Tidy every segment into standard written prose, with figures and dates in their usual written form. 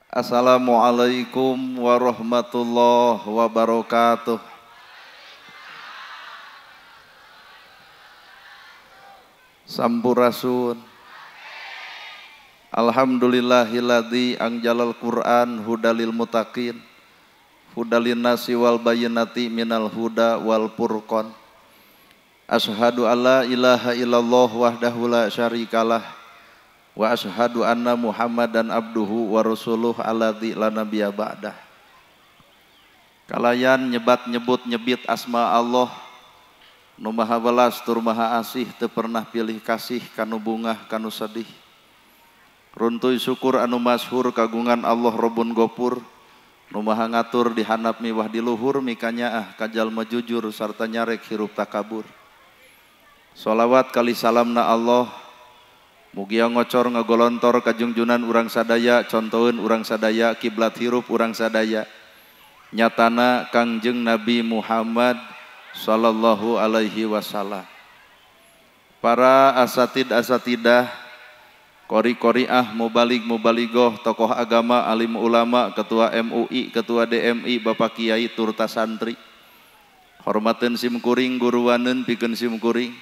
Assalamualaikum warahmatullahi wabarakatuh. Sampurasun. Alhamdulillahilladzi anjalal Qur'an hudalil mutaqin hudalin nasi wal bayyinati minal huda wal furqan. Asyhadu alla ilaha illallah wahdahu la syarikalah wa asyhadu anna Muhammadan abduhu wa rasuluh alladzi la nabiyya ba'dah. Kalayan nyebut nyebit asma Allah nu maha welas tur maha asih teu pernah pilih kasih kanu bungah kanu sedih. Runtuy syukur anu masyhur kagungan Allah Rabbun Ghafur nu maha ngatur di handap miwah di luhur mikanya kajalma jujur sarta nyarek hirup takabur. Sholawat kali salamna Allah mugia ngocor ngagolontor kajungjunan urang sadaya contoheun urang sadaya kiblat hirup urang sadaya nyatana Kangjeng Nabi Muhammad sallallahu alaihi wasallam. Para asatidah qori-qoriah mubalig-mubaligoh tokoh agama alim ulama ketua MUI ketua DMI Bapak Kiai turta santri hormateun simkuring guruwaneun pikeun simkuring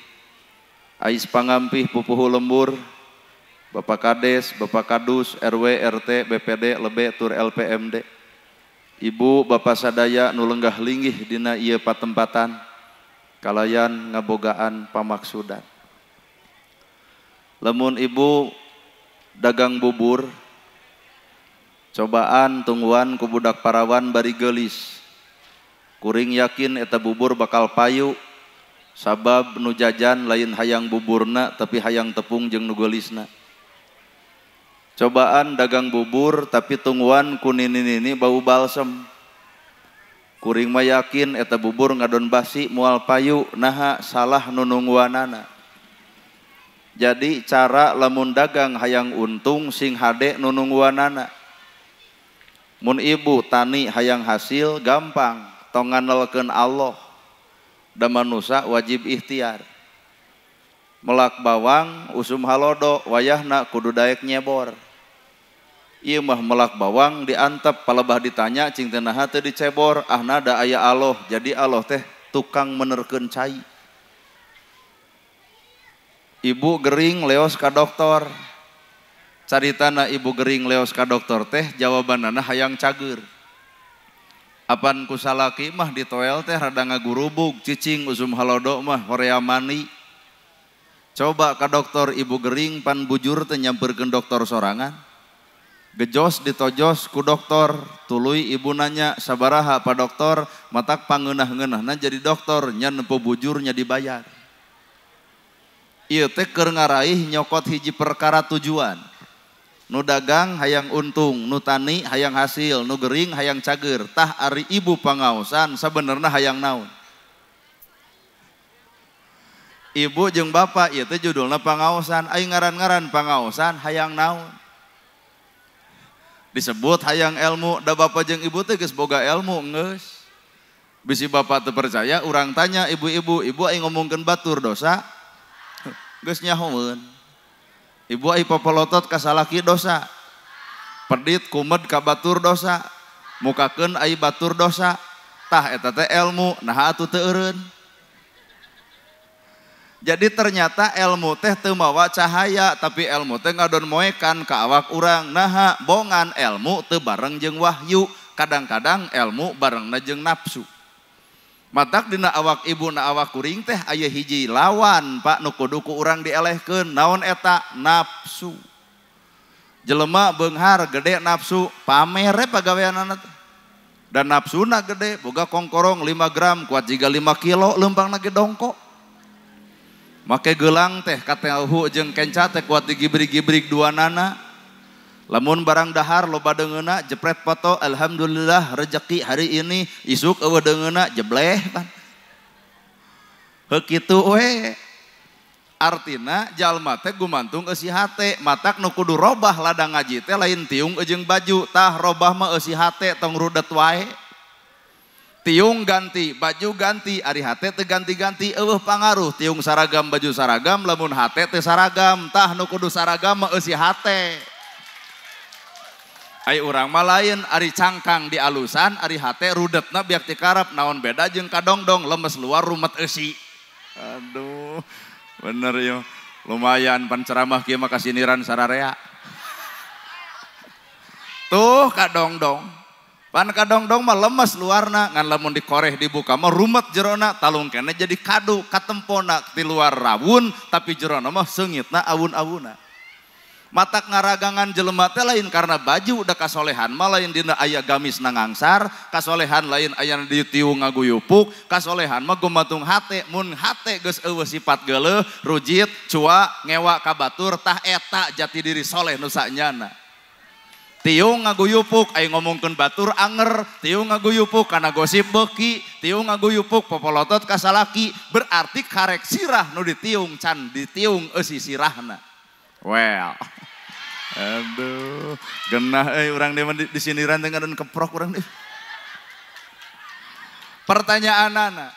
ais pangampih pupuhu lembur Bapak Kades, Bapak Kadus, RW, RT, BPD, Lebe, Tur LPMD, Ibu, Bapak sadaya nu lenggah linggih dina ieu patempatan, kalayan ngabogaan pamaksudan. Lamun Ibu dagang bubur, cobaan tungguan ku budak parawan bari geulis, kuring yakin eta bubur bakal payu, sabab nu jajan lain hayang buburna tapi hayang tepung jeung nu geulisna. Cobaan dagang bubur tapi tungguan ku nini-nini bau balsem. Kuring mah yakin eta bubur ngadon basi moal payu, naha salah nu nungguanana. Jadi cara lamun dagang hayang untung sing hade nu nungguanana. Mun ibu tani hayang hasil gampang, tong ngandalkeun Allah. Da manusia wajib ikhtiar. Melak bawang usum halodo wayahna kudu daek nyebor. Ieu mah melak bawang diantep palebah ditanya cing teu naha teu dicebor ahna da aya Allah. Jadi Allah teh tukang menerkeun cai. Ibu gering leos ka dokter. Caritana ibu gering leos ka dokter teh jawabanana hayang cager. Apan ku salaki mah di toel teh rada ngagurubug cicing usum halodo mah horea mani. Coba ka dokter ibu gering pan bujur teh nyamperkeun dokter sorangan. Gejos ditojos ku dokter, tuluy ibu nanya sabaraha pak dokter, matak pangeunah-ngeunahna jadi dokter nya nempo bujurnya dibayar. Ieu teh keur ngaraih nyokot hiji perkara tujuan. Nu dagang hayang untung, nu tani hayang hasil, nu gering hayang cager. Tah ari ibu pangaosan sabenerna hayang naon? Ibu jeung bapak ieu teh judulna pangaosan, ai ngaran-ngaran pangaosan hayang naon? Disebut hayang ilmu, da bapak jeung ibu teh geus boga ilmu geus. Bisi bapak teu percaya, urang tanya ibu-ibu, ibu ai ngomongkeun batur dosa? Geus nyahoeun. Ibu ai popolotot ka salaki dosa. Pedit kumed ka batur dosa. Mukakeun ai batur dosa. Tah eta teh ilmu, naha atuh teu eureun. Jadi ternyata ilmu teh teu mawa cahaya, tapi ilmu teh ngadon moekan ka awak urang. Naha bongan ilmu teu bareng jeung wahyu. Kadang-kadang ilmu barengna jeung nafsu. Matak dina awak ibu na awak kuring teh aya hiji lawan pak nu kudu ku urang dielehkeun. Naon eta? Nafsu. Jelema beunghar gede nafsu, pamer pagaweanana teh. Dan nafsuna gede, boga kongkorong 5 gram kuat jiga 5 kilo leumpangna ge dongko. Make gelang teh kateuhu jeung kenca teh kuat digibrig-gibrig duanana. Lamun barang dahar loba deungeuna jepret foto alhamdulillah rezeki hari ini isuk eueuh deungeuna jebleh kan. Heuh kitu we. Artina jalma teh gumantung eusi hate, matak nu kudu robah ladang ngaji teh lain tiung jeung baju, tah robah mah eusi hate tong rudet wae. Tiung ganti, baju ganti, ari hate teu ganti-ganti eueuh pangaruh. Tiung saragam, baju saragam, lamun hate teu saragam, tah nu kudu saragam mah eusi hate. Ai urang mah lain ari cangkang di alusan, ari hate rudetna biak tikarap, naon beda jeung kadongdong lemes luar rumet eusi. Aduh, bener yo. Lumayan panceramah kieu mah kasiniran sararea. Tuh kadongdong. Pan kadongdong mah lemes luarna, ngan lamun dikoreh dibuka mah rumet jerona, talung kene jadi kadu katempona di luar rawun tapi jerona mah seungitna awun-awuna. Matak ngaragangan jelema teh lain karena baju udah kasolehan mah lain dina aya gamis nangangsar, kasolehan lain aya di tiung ngaguyupuk, kasolehan mah gumatung hate, mun hate geus eueuh sifat geuleuh, rujit, cua, ngewa ka batur tah eta jati diri soleh nu sanyana. Tiung ngaguyupuk aya ngomongkeun batur anger, tiung ngaguyupuk kana gosip beuki, tiung ngaguyupuk popolotot ka salaki, berarti karek sirah nu ditiung can ditiung eusi sirahna. Well, aduh, genah urang di siniran teh ngaran keprok urang deh. Pertanyaanana,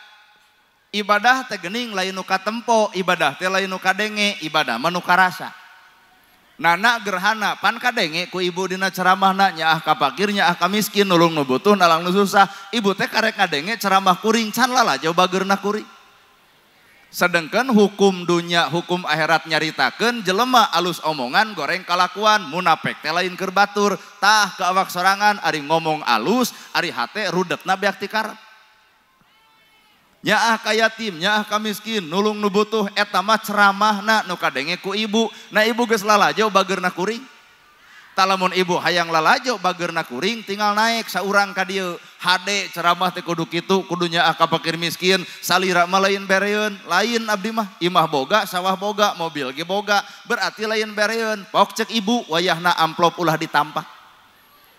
ibadah teh geuning lain nu katempo, ibadah teh lain nu kadenge, ibadah mah nu karasa. Nana gerhana pan kadenge ku ibu dina ceramahna nyaah ka fakir nyaah ka miskin nulung nu butuh nalang nu susah, ibu teh karek kadenge ceramah kuring can lalajo bageurna kuring. Sedangkan hukum dunia, hukum akhirat nyaritakeun jelema alus omongan goreng kalakuan, munafik teh lain keur batur, tah ke awak sorangan ari ngomong alus, ari hate rudetna beak tikarep. Nyaah ka yatim, nyaah ka miskin, nulung nu butuh eta mah ceramahna nu kadenge ku ibu, na ibu geus lalajo bageurna kuring. Talamun ibu hayang lalajo bageurna kuring tinggal naik saurang ka dieu. Hade ceramah teh kudu kitu, kudu nyaah ka fakir miskin, salira mah lain bereun, lain abdi mah imah boga, sawah boga, mobil ge boga, berarti lain bereun. Pok cek ibu wayahna amplop ulah ditampak.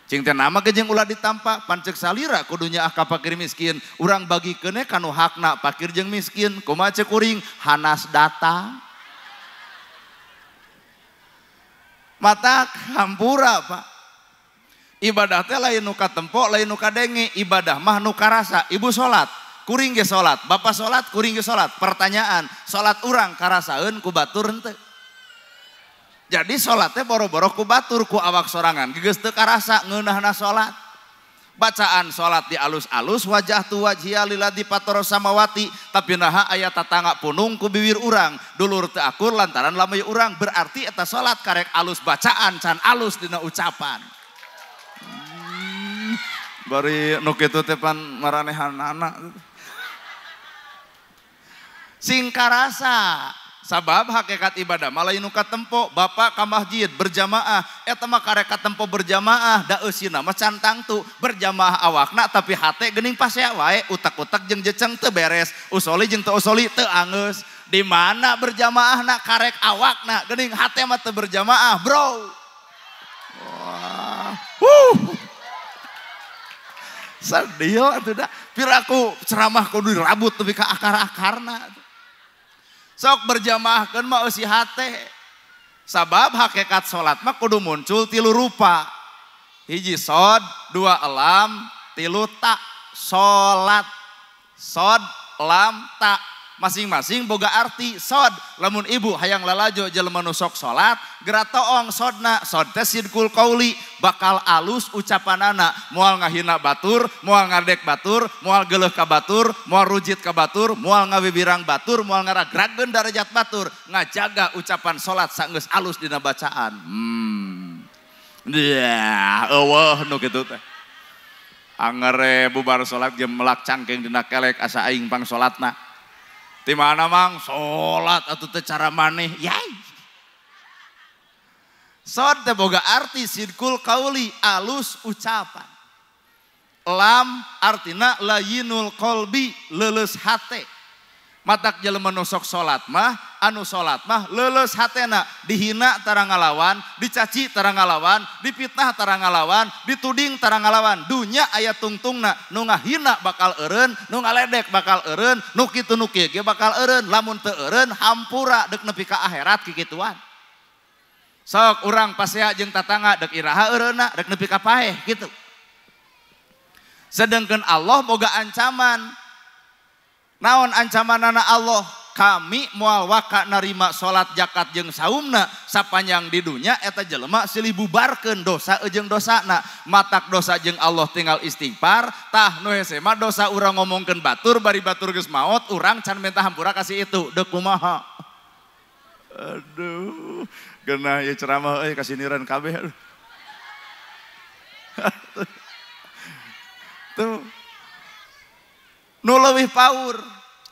Cing teh nama ge jeung ulah ditampak, pan cek salira kudu nyaah ka fakir miskin, urang bagikeun kanu hakna fakir jeung miskin, kumaha cek kuring hanas datang. Mata hampura Pak. Ibadah teh lain nu katempo, lain nu kadenge, ibadah mah nu karasa. Ibu salat, kuring ge salat, bapak salat, kuring ge salat. Pertanyaan, salat urang karasaeun ku batur henteu? Jadi salat teh boro-boro ku batur ku awak sorangan, geus teu karasa ngeunahna salat. Bacaan salat di alus-alus, wajah tu wajhiya lilladzi fatara samawati, tapi naha aya tatangga punung ku bibir urang, dulur teu akur lantaran lameu urang, berarti eta salat karek alus bacaan can alus dina ucapan. Bari nu kitu teh pan maranehanana. Sing karasa. Sabab hakikat ibadah malah nu katempo bapak ka masjid berjamaah eta mah karek katempo berjamaah da eusina mah can tangtu berjamaah awakna tapi hate geuning pasea wae utak-utak jeung jeceng teu beres usoli jeung teu usoli teu angeus di mana berjamaahna karek awakna geuning hate mah teu berjamaah bro. Wah. Sadil atuh da piraku ceramah kudu dirabut tepi ka akar-akarna. Sok berjamaahkeun mah eusi hate. Sabab hakikat salat mah kudu muncul tilu rupa. Hiji sod, dua elam, tilu ta. Salat. Sod, lam, ta. Masing-masing boga arti. Sod, lamun ibu hayang lalajo jelema nu sok salat, geura toong sodna. Sod teh sidqul qauli, bakal alus ucapanana, moal ngahina batur, moal ngadek batur, moal geuleuh ka batur, moal rujit ka batur, moal ngabibirang batur, moal ngaragrageun darajat batur, ngajaga ucapan salat saenggeus alus dina bacaan. Eueuh nu kitu teh. Angere bubar salat ge melak cangkeng dina kelek asa aing pang salatna. Di mana mang salat atuh teh cara maneh yai. Sod teh boga arti sidqul qauli alus ucapan. Lam artina layinul qalbi leuleus hate. Matak jelema nu sok salat mah anu salat mah leuleus hatena, dihina tara ngalawan, dicaci tara ngalawan, dipitnah tara ngalawan, dituding tara ngalawan. Dunya aya tungtungna, nu ngahina bakal eureun, nu ngaledek bakal eureun, nu kitu nu kieu ge bakal eureun, lamun teu eureun hampura deuk nepi ka akhirat kikituan. Sok urang pasea jeung tatangga deuk iraha eureunna, deuk nepi ka paeh kitu. Sedengkeun Allah boga ancaman. Naon ancamanana Allah? kami moal waka narima salat zakat jeung saumna sapanjang di dunya eta jelema silih bubarkeun dosa jeung dosana matak dosa jeung Allah tinggal istighfar tah nu hese mah dosa urang ngomongkeun batur bari batur geus maot urang can minta hampura kasih itu deuk kumaha. Aduh geunah ieu ceramah euy kasiniran kabeh. Tuh nu leuwih paur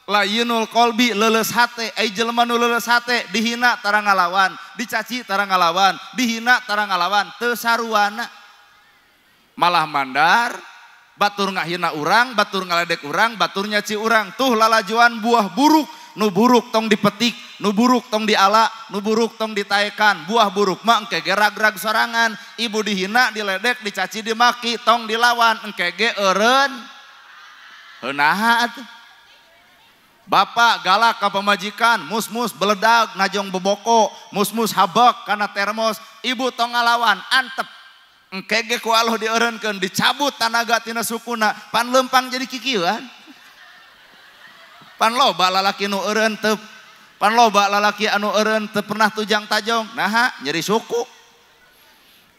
layinul qalbi leuleus hate ai jelema nu leuleus hate dihina tara ngalawan dicaci tara ngalawan dihina tara ngalawan teu saruana malah mandar batur ngahina urang batur ngaledek urang batur nyaci urang tuh lalajuan buah buruk nu buruk tong dipetik nu buruk tong diala nu buruk tong ditaekan buah buruk mah engke ge ragrag sorangan ibu dihina diledek dicaci dimaki tong dilawan engke ge eureun heunaha atuh. Bapak galak ka pamajikan, mus-mus beledag najong beboko, mus-mus habak kana termos, ibu tong ngalawan antep. Engke ge ku Allah dieureunkeun dicabut tanaga tina sukuna, pan lempang jadi kikieuan. Pan loba lalaki nu eureun teu, pan loba lalaki anu eureun teu pernah tujang tajong, naha nyeri suku.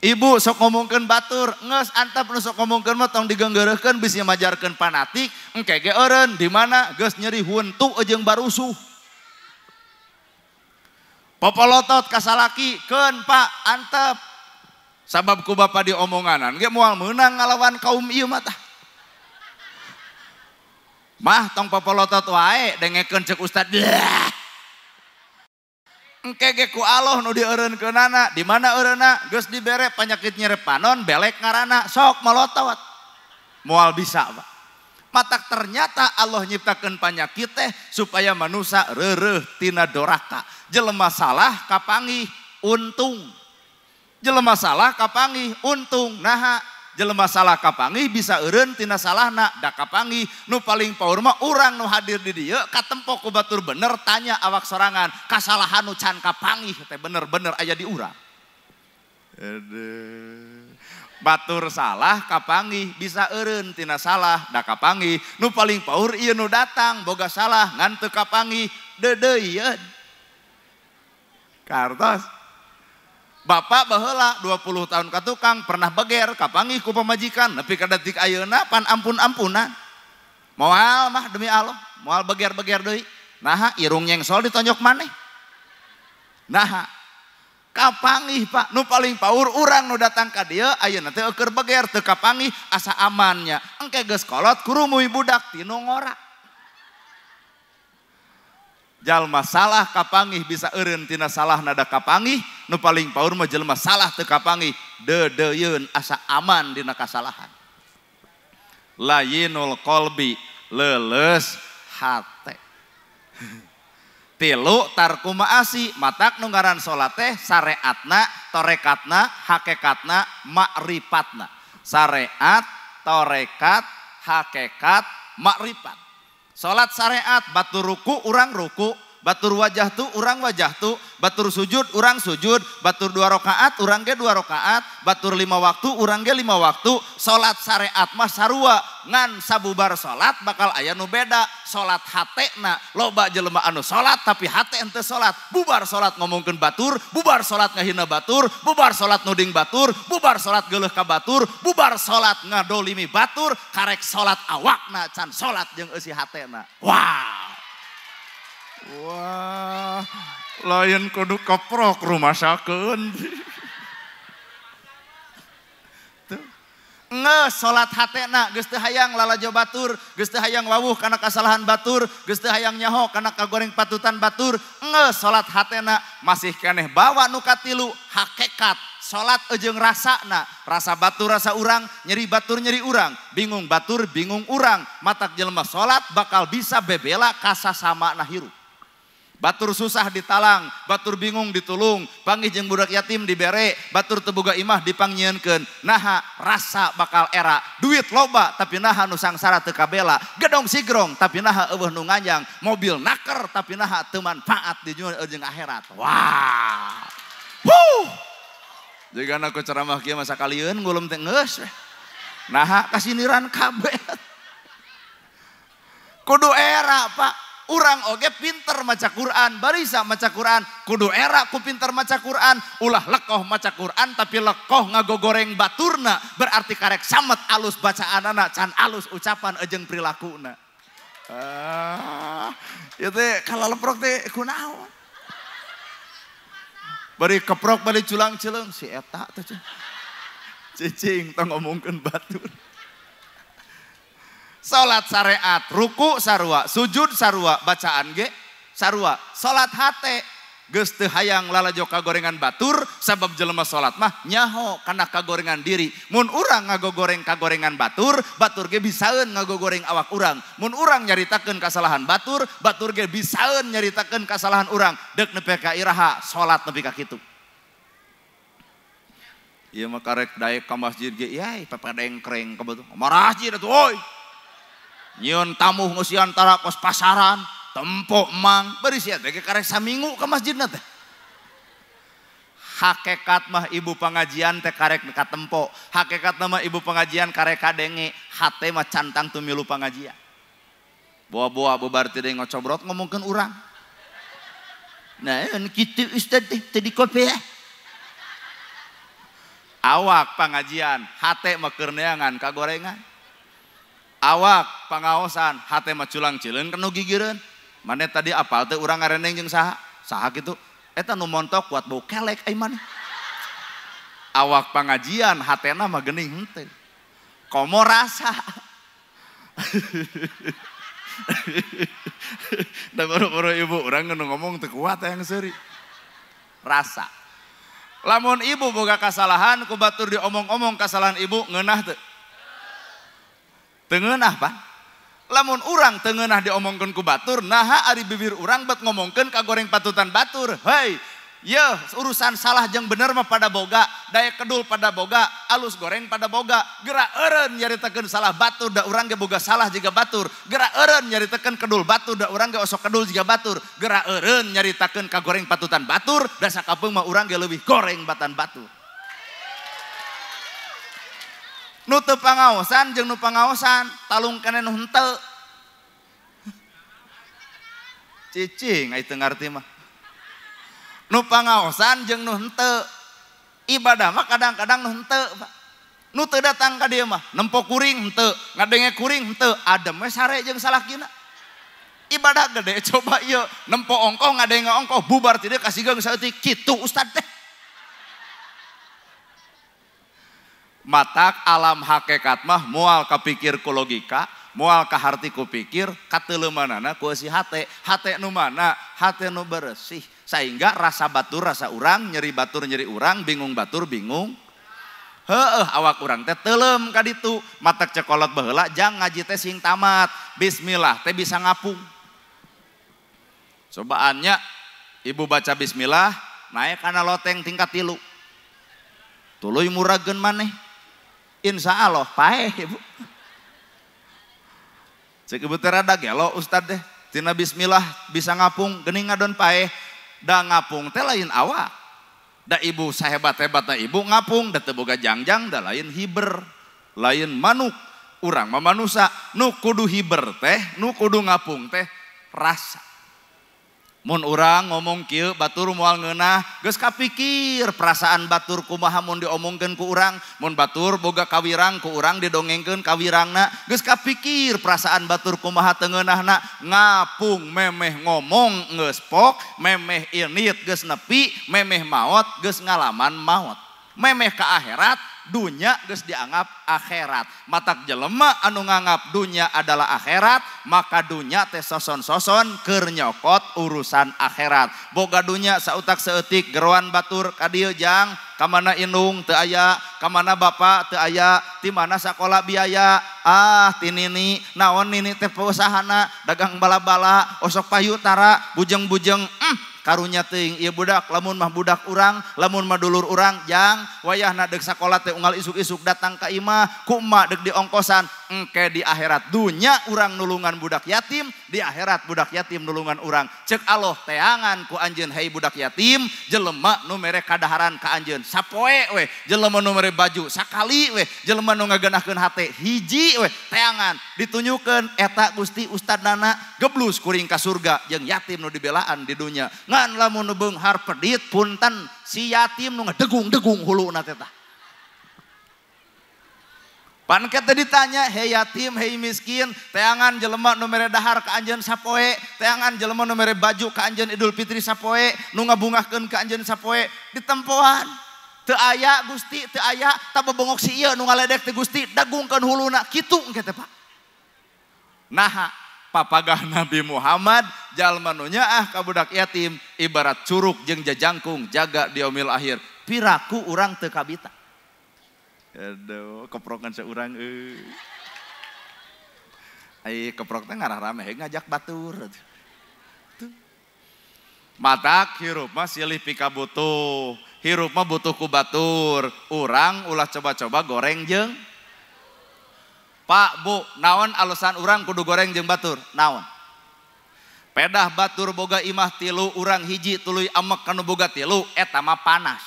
Ibu sok ngomongkeun batur, geus antep nu sok ngomongkeun mah tong digeunggeureukkeun bisi majarkeun panatik, engke ge eureun di mana geus nyeri huntu jeung barusuh. Popolotot ka salaki, keun Pak, antep. Sabab ku bapa diomonganan ge moal meunang ngalawan kaum ieu mah tah. Mah tong popolotot wae dengekeun ceuk ustad. Engke ge ku Allah nu dieureunkeunana di mana eureunna geus dibere panyakit nyeri panon belek ngaranna sok molotot moal bisa Pak. Matak ternyata Allah nyiptakeun panyakit teh supaya manusia reureuh tina doraka jelema salah kapanggih untung jelema salah kapanggih untung naha jelema salah kapanggih bisa eureun tina salahna da kapanggih nu paling paur mah urang nu hadir di dieu katempo ku batur bener tanya awak sorangan kasalahan nu can kapanggih teh bener-bener aya di urang. Batur salah kapanggih bisa eureun tina salah da kapanggih nu paling paur ieu nu datang boga salah ngan teu kapanggih deudeuyeun. Kartos Bapak baheula 20 tahun ka tukang pernah beger kapanggih ku pamajikan nepi ka detik ayeuna pan ampun-ampunan. Moal mah demi Allah, moal beger-beger deui. Naha irung nyengsol ditonjok maneh. Naha kapanggih Pak nu paling paur urang nu datang ka dieu ayeuna teh keur beger teu kapanggih asa amannya. Engke geus kolot kurumuy budak tinu ngora. Jalma salah kapanggih bisa eureun tina salah nada kapanggih nu paling paur mah jelema salah teu kapanggih deudeuyeun asa aman dina kasalahan. Layinul qalbi leuleus hate. Tilu tarku ma'asi matak nu ngaran salat teh syariatna torekatna hakekatna ma'rifatna. Syariat torekat hakikat ma'rifat. Salat syariat batur ruku urang ruku, batur wajah tu urang wajah tu, batur sujud urang sujud, batur 2 rakaat urang ge 2 rakaat, batur 5 waktu urang ge 5 waktu. Salat syariat mah sarua ngan sabubar salat bakal aya nu beda. Salat hatena loba jelema anu salat tapi hate henteu salat. Bubar salat ngomongkeun batur, bubar salat ngahina batur, bubar salat nuding batur, bubar salat geuleuh ka batur, bubar salat ngadolimi batur, karek salat awakna can salat jeung eusi hatena. Wah. Wah, lain kudu keprok rumah sakeun. Ngeus salat hatena geus teu hayang lalajo batur, geus teu hayang wawuh kana kasalahan batur, geus teu hayang nyaho kana kagoreng patutan batur. Ngeus salat hatena masih keneh bawa nu katilu hakikat salat jeung rasana, rasa batur rasa urang, nyeri batur nyeri urang, bingung batur bingung urang. Matak jelema salat bakal bisa bebela kasasamana hirup. Batur susah ditalang, batur bingung ditulung, panggih jeung budak yatim dibere, batur teu boga imah dipangnyeunkeun. Naha rasa bakal era, duit loba tapi naha nu sangsara teu kabela, gedong sigrong tapi naha eueuh nu nganjang, mobil naker tapi naha teu manfaat di dunia jeung akhirat. Wah. Jigana ku ceramah kieu masa kalieun ngulum teh geus. Naha kasiniran kabeh. Kudu era Pak. urang oge pinter maca Quran, barisa maca Quran, kudu era ku pinter maca Quran, ulah lekoh maca Quran tapi lekoh ngagogoreng baturna, berarti karek samet alus bacaanana, can alus ucapan jeung prilakuna. Ieu teh kalaleprok teh kunaon? Bari keprok bari culang celeung si eta teh cicing tong ngomongkeun batur. Salat syariat, ruku sarua, sujud sarua, bacaan ge sarua. Salat hate geus teu hayang lalajo kagorengan batur, sabab jelema salat mah nyaho kana kagorengan diri. Mun urang ngagogoreng kagorengan batur, batur ge bisaeun ngagogoreng awak urang. Mun urang nyaritakeun kasalahan batur, batur ge bisaeun nyaritakeun kasalahan urang. Deuk nepi ka iraha, salat nepi ka kitu. Ieu mah karek daek ka masjid ge, yai pepadengkreng ka beutuh. Marasjid atuh oi. Nyieun tamu ngeusian tara kos pasaran, tempo mang, bari sia teh karek saminggu ka masjidna teh. Hakikat mah ibu pengajian teh karek ka tempo, hakikat mah ibu pengajian karek kadenge, hate mah cantang tu milu pengajian. Boa-boa bubar teh ngocobrot ngomongkeun urang. Nah, kitu ustaz teh di kopi ya. Awak pengajian, hate mah keur neangan kagorengan. Awak pangaosan hate mah culang cileun kanu gigireun. Mane tadi apal teh urang ngareneng jeung saha? Saha kitu? Eta nu montok kuat bau kelek ai maneh. Awak pangajian hatena mah geuning henteu. Komo rasa. Da boro-boro ibu urang nu ngomong teu kuat yang seuri. Rasa. Lamun ibu boga kasalahan ku batur diomong-omong kasalahan ibu ngeunah teu? Tengenah Pak. Lamun urang tengenah diomongkeun ku batur, naha ari bibir urang bet ngomongkeun kagoreng patutan batur. Hei, yeuh urusan salah jeung bener mah pada boga, daya kedul pada boga, alus goreng pada boga. Geura eureun nyaritakeun salah batur da urang ge boga salah jiga batur. Geura eureun nyaritakeun kedul batur da urang ge osok kedul jiga batur. Geura eureun nyaritakeun kagoreng patutan batur, da sakapeung mah urang ge leuwih goreng batan batur. Nu teu pangaosan jeung nu pangaosan talung keneh nu henteu. Cicing ai teu ngarti mah. Nu pangaosan jeung nu henteu. Ibadah mah kadang-kadang nu henteu, Pak. Nu teu datang ka dieu mah nempo kuring henteu, ngadenge kuring henteu, adem we sare jeung salakina. Ibadah gede coba ieu nempo ongkoh ngadenge ongkoh bubar ti dieu kasigeung saeutik kitu ustad teh. Matak alam hakikat mah moal kapikir ku logika, moal ka harti ku pikir, kateuleumannana ku si hate. Hate nu mana? Hate nu bersih. Sehingga rasa batur rasa urang, nyeri batur nyeri urang, bingung batur bingung. Heueuh awak urang teh teuleum ka ditu. Matak cekolot baheula jang ngaji teh sing tamat. Bismillah teh bisa ngapung. Cobaannya ibu baca bismillah naik kana loteng tingkat 3. Tuluy murageun maneh. Insya Allah paeh ibu. Cek ibu teh rada gelo ustad deh. Tina bismillah bisa ngapung geuning ngadon paeh. Da ngapung teh lain awak. Da ibu sahebat-hebatna ibu ngapung da teu boga jangjang da lain hiber. Lain manuk. Urang mah manusia nu kudu hiber teh, nu kudu ngapung teh rasa. Mun urang ngomong kieu batur moal ngeunah geus kapikir perasaan batur kumaha mun diomongkeun ku urang. Mun batur boga kawirang ku urang didongengkeun kawirangna geus kapikir perasaan batur kumaha teu ngeunahna. Ngapung memeh ngomong geus pok, memeh init geus nepi, memeh maot geus ngalaman maot. Memeh ka akhirat dunya geus dianggap akhirat. Matak jelema anu nganggap dunya adalah akhirat, maka dunya teh soson-soson keur nyokot urusan akhirat. Boga dunya sautak saeutik geroan batur ka dieu jang, ka mana indung teu aya, ka mana bapa teu aya, ti mana sakola biaya. Ti nini naon nini teh pausahana dagang bala-bala, osok payu tara bujeng-bujeng. Karunya teuing ieu budak, lamun mah budak urang, lamun mah dulur urang, jang wayahna deuk sakola teh unggal isuk-isuk datang ka imah, ku emak deuk diongkosan, engke di akhirat dunya urang nulungan budak yatim, di akhirat budak yatim nulungan urang. Cek Allah teangan ku anjeun hei budak yatim, jelema nu mere kadaharan ka anjeun sapoe we, jelema nu mere baju sakali we, jelema nu ngageunahkeun hate hiji we, teangan ditunjukkeun eta Gusti Ustadna geblus kuring ka surga jeung yatim nu dibelaan di dunya. Ngan lamun nu beunghar pedit punten si yatim nu ngadegung-degung huluna teh tah. Pan kita ditanya, hei yatim, hei miskin, teangan jelema nu mere dahar ka anjeun sapoe, teangan jelema nu mere baju ka anjeun Idul Fitri sapoe, nu ngabungahkeun ka anjeun sapoe, ditempoan. Teu aya Gusti, teu aya, tabebongok si ieu nu ngaledek teh Gusti, dagungkeun huluna, kitu engke teh Pak. Nah, papagah Nabi Muhammad, jalma nu nyaah ka budak yatim, ibarat curug jeung jajangkung jaga di yaumil akhir. Piraku urang teu kabita. Aduh, keprokan seurang ai keprok teh ngarah rame ngajak batur. Matak hirup mah silih pika butuh. Hirup mah butuh ku batur. Urang ulah coba-coba goreng jeung Pak, Bu, naon alasan urang kudu goreng jeung batur? Naon? Pedah batur boga imah tilu, urang hiji tuluy amek kanu boga tilu, eta mah panas.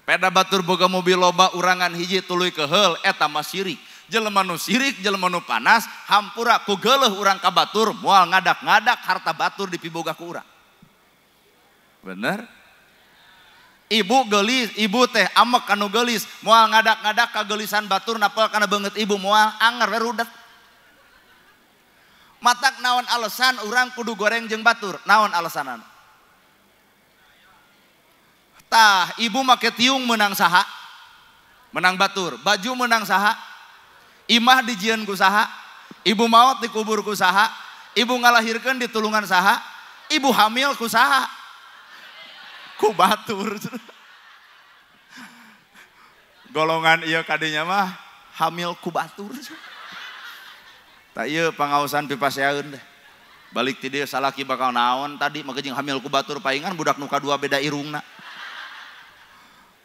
Peda batur boga mobil loba urangan hiji tuluy keheul eta mah sirik. Jelema nu sirik, jelema nu panas, hampura ku geuleuh urang ka batur moal ngadak-ngadak harta batur dipiboga ku urang. Bener? Ibu geulis, ibu teh amek kanu geulis, moal ngadak-ngadak kageulisan batur napal kana beungeut ibu moal anger we rudet. Matak naon alasan urang kudu goreng jeung batur? Naon alasanana? Tah, ibu make tiung menang saha? Menang batur. Baju menang saha? Imah dijieun ku saha? Ibu maot dikubur ku saha? Ibu ngalahirkeun ditulungan saha? Ibu hamil ku saha? Ku batur. Golongan ieu kadinya mah hamil ku batur. Tah ieu pangaosan pipaseaeun deh. Balik ti dieu salaki bakal naon tadi mah jeung hamil ku batur paingan budak nu kadua beda irungna.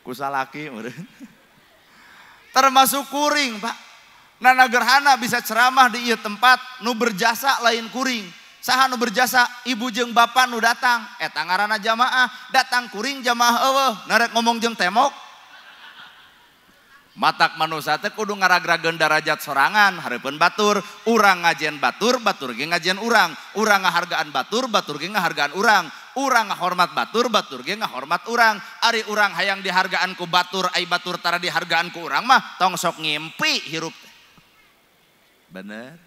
Kusalaki termasuk kuring Pak. Nana gerhana bisa ceramah di ieu tempat nu berjasa lain kuring. Saha nu berjasa? Ibu jeung bapa nu datang eta ngaranna jamaah. Datang kuring jamaah eueuh narek ngomong jeung temok. Matak manusia teh kudu ngaragrageun darajat sorangan hareupeun batur, urang ngajen batur, batur ge ngajen urang, urang ngahargaan batur, batur ge ngahargaan urang, urang ngahormat batur, batur ge ngahormat urang. Ari urang hayang dihargaan ku batur, ai batur tara dihargaan ku urang mah tong sok ngimpi hirup teh. Bener?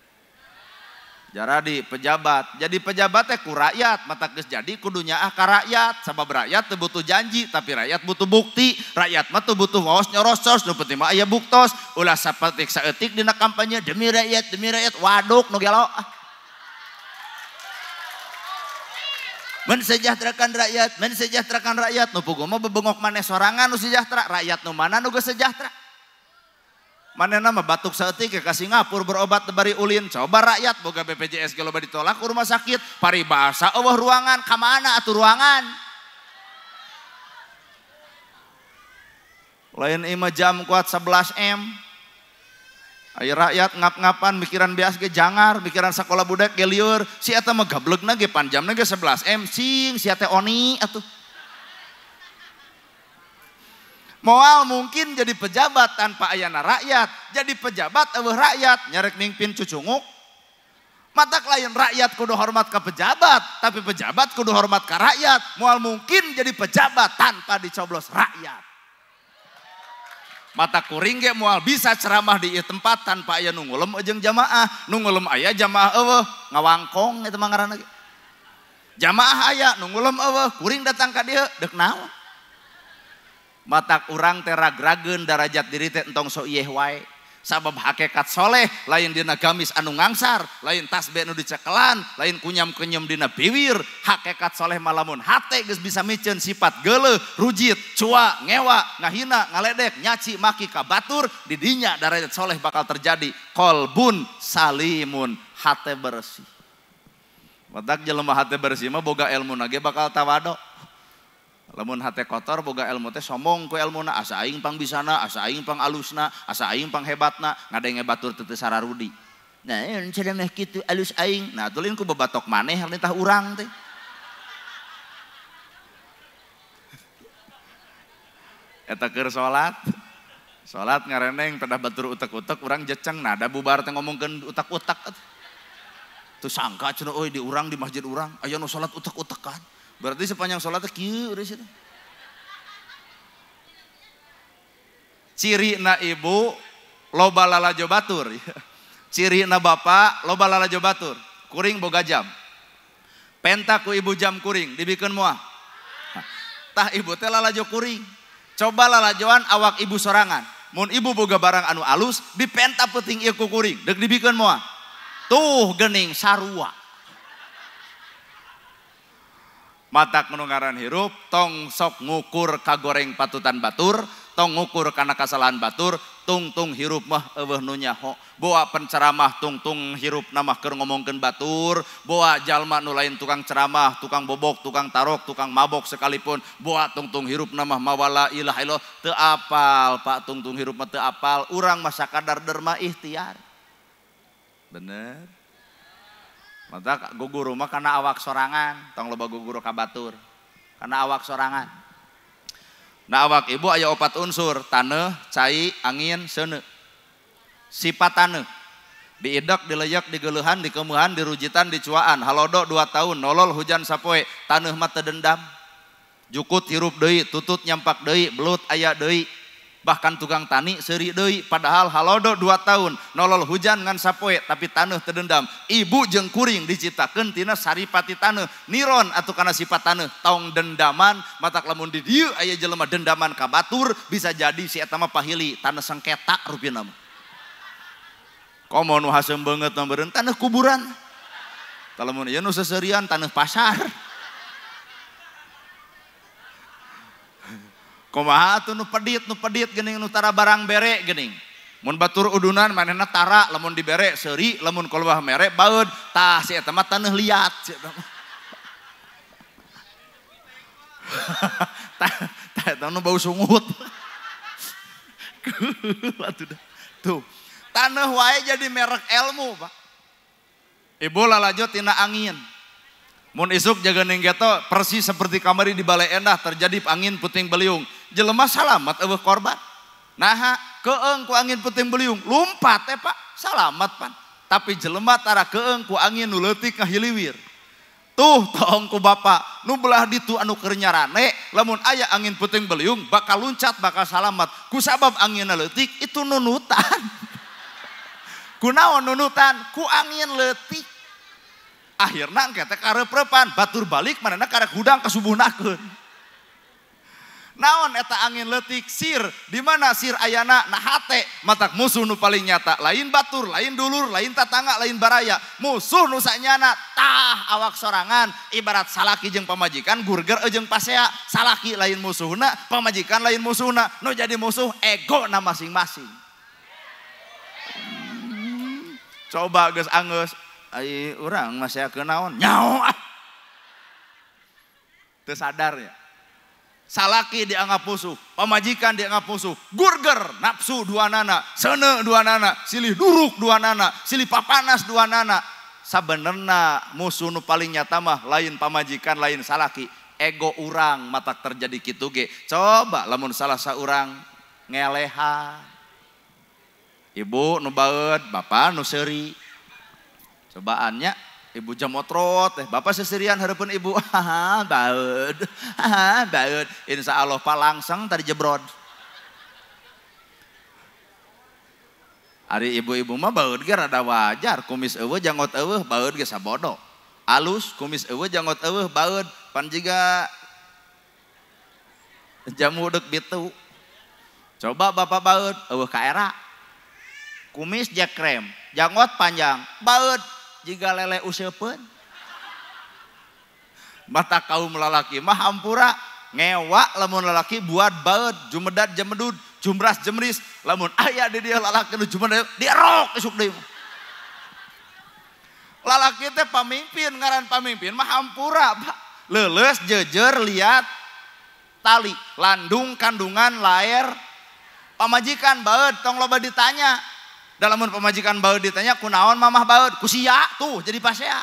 Jadi pejabat teh ku rakyat, mata geus jadi kudu nyaah ka rakyat. Sabab rakyat teu butuh janji, tapi rakyat butuh bukti. Rakyat mah teu butuh waos nyorosos, nu penting mah aya buktos. Ulah sapetik saeutik dina kampanye demi rakyat, waduk nu gelo. Mensejahterakan rakyat, nu puguh mah bebengok maneh sorangan nu sejahtera, rakyat nu mana nu geus sejahtera. Manehna mah batuk saeutik ke Singapura berobat bari ulin. Coba rakyat boga BPJS ge loba ditolak ke rumah sakit, paribasa eueuh ruangan, ka mana atuh ruangan? Lain imah jam kuat 11 M. Aya rakyat ngap-ngapan mikiran beas ge jangar, mikiran sakola budak ge lieur. Si eta mah gablegna ge panjamna ge 11 M, sing sia teh oni atuh. Moal mungkin jadi pejabat tanpa ayana rakyat, jadi pejabat eueuh rakyat nyarek mingpin cucunguk. Matak lain rakyat kudu hormat ke pejabat, tapi pejabat kudu hormat ke rakyat. Moal mungkin jadi pejabat tanpa dicoblos rakyat. Mata kuring ge moal bisa ceramah di ieu tempat tanpa aya nu ngulem jeung jamaah, nu ngulem aya jamaah eueuh ngawangkong eta mah ngaranna ge. Jamaah aya nu ngulem eueuh, kuring datang ka dieu deuk naon? Matak urang teh ragrageun darajat diri teh entong so ieu wae. Sabab hakikat soleh lain dina gamis anu ngangsar, lain tasbih anu dicekelan, lain kunyam-kunyam dina bibir. Hakikat soleh malamun hate geus bisa miceun sifat geuleuh, rujit, cua, ngewa, ngahina, ngaledek, nyaci, maki ka batur, di dinya darajat soleh bakal terjadi. Qalbun salimun, hate bersih. Matak jelema hate bersih mah boga ilmu nage bakal tawado. Lamun hate kotor boga ilmu teh sombong ku ilmuna, asa aing pang bisana, asa aing pang alusna, asa aing pang hebatna, ngadenge batur teu sararudi. Nah, cenah mah kitu alus aing. Nah, tulin ku babatok maneh tah urang teh. Eta keur salat. Salat ngareneng pedah batur utek-utek urang jeceng. Nah, da bubar teh ngomongkeun utak-utak. Tuh sangka cenah euy di urang di masjid urang aya nu salat utek-utekan. Berarti sepanjang salat teh kieu urang cenah. Cirina ibu loba lalajo batur. Cirina bapak loba lalajo batur. Kuring boga jam. Penta ku ibu jam kuring dibikeun moal. Tah ibu teh lalajo kuring. Coba lalajoan awak ibu sorangan. Mun ibu boga barang anu alus dipenta peuting ieu ku kuring, deuk dibikeun moal. Tuh geuning sarua. Matak nu ngaran hirup tong sok ngukur kagoreng patutan batur, tong ngukur kana kasalahan batur, tung hirup mah eueuh nu nyaho. Boa penceramah tung hirup mah keur ngomongkeun batur, boa jalma nu lain tukang ceramah, tukang bobok, tukang tarok, tukang mabok sekalipun, boa tung hirup mah mawala ilaha illallah teu apal, Pak tung hirup mah teu apal, urang mah sakadar derma ikhtiar. Bener. Mata guguru mah kana awak sorangan, tong loba guguru ka batur. Kana awak sorangan. Nah awak ibu aya 4 unsur, taneuh, cai, angin, seuneu. Sifat taneuh. Diidak, dileyak, digeuleuhan, dikeueuhan, dirujitan, dicuaan. Halodo 2 tahun, nolol hujan sapoe, taneuh mah teu dendam. Jukut hirup deui, tutut nyampak deui, belut aya deui. Bahkan tukang tani seuri deui, padahal halodo 2 tahun, nolol hujan ngan sapoe, tapi taneuh teu dendam. Ibu jeung kuring diciptakeun tina saripati taneuh, niron atuh kana sifat taneuh, tong dendaman, matak lamun di dieu aya jelema dendaman ka batur, bisa jadi si eta mah pahili taneuh sengketa rupina mah. Komo nu haseum beungeut mah beureun taneuh kuburan. Tah lamun ieu nu seseurian taneuh pasar. Kumaha atuh nu pedit geuning nu tara barang bere geuning. Mun batur udunan manehna tara, lamun dibere seuri, lamun kolwah mere baeud. Tah si eta mah taneuh liat si eta mah. Tah eta nu bau sungut. Tuh. Taneuh wae jadi merek ilmu, Pak. Ibu lalajo tina angin. Mun isuk jaga ninggeto persis seperti kamari di Balai Endah terjadi angin puting beliung. Jelema salamat eueuh korban. Nah, keung ku angin puting beliung, lumpat Pak, salamat pan. Tapi jelema tara keung ku angin nu leutik ngahiliwir. Tuh tong ku bapa, nu belah ditu anu keur nyarane, lamun aya angin puting beliung bakal luncat bakal salamat. Ku sabab anginna leutik itu nunutan. Kunaon nunutan? Ku angin leutik. Akhirna engke teh kareuprepan, batur balik manehna karek hudang kasubuhnakeun. Naon eta angin leutik sir, di mana sir ayana nah hate matak musuh nu paling nyata, lain batur, lain dulur, lain tatangga, lain baraya. Musuh nu sanyana tah awak sorangan, ibarat salaki jeung pamajikan, gurger jeung pasea. Salaki lain musuhna, pamajikan lain musuhna. Nu jadi musuh ego na masing-masing. Coba geus angeus ai urang masih kenaon nyaho ah. Teu sadar ya. Salaki dianggap musuh, pamajikan dianggap musuh, gurger nafsu dua nana, seuneu dua nana, silih duruk dua nana, silih papanas dua nana. Sabenerna musuh nu paling nyata mah lain pamajikan, lain salaki, ego urang matak terjadi kitu ge. Coba lamun salah saurang ngeleha. Ibu nu baeud, bapak nu seuri. Cobaannya ibu jamotrot bapak seserian hareupeun ibu baeud baeud insyaallah palangseng tadi jebrod. Ari ibu-ibu mah baeud ge rada wajar, kumis eueuh janggot eueuh baeud ge sabodo. Alus kumis eueuh janggot eueuh baeud pan jiga jamu deuk bitu. Coba bapak baeud eueuh ka era. Kumis jak krem, janggot panjang, baeud jiga lele useupeun. Mata kaum lalaki mah hampura ngewa lamun lalaki buat baeud, jumedat jemedud, jumras jemris, lamun aya di dia lalaki nu jumedat dirok isuk deui. Lalaki teh pamimpin, ngaran pamimpin mah hampura, Pak. Leuleus, jeujer, liat. tali landung kandungan lair pamajikan baeud tong loba ditanya dalam pamajikan baeud ditanya kunaon mamah baeud kusia tuh jadi pasea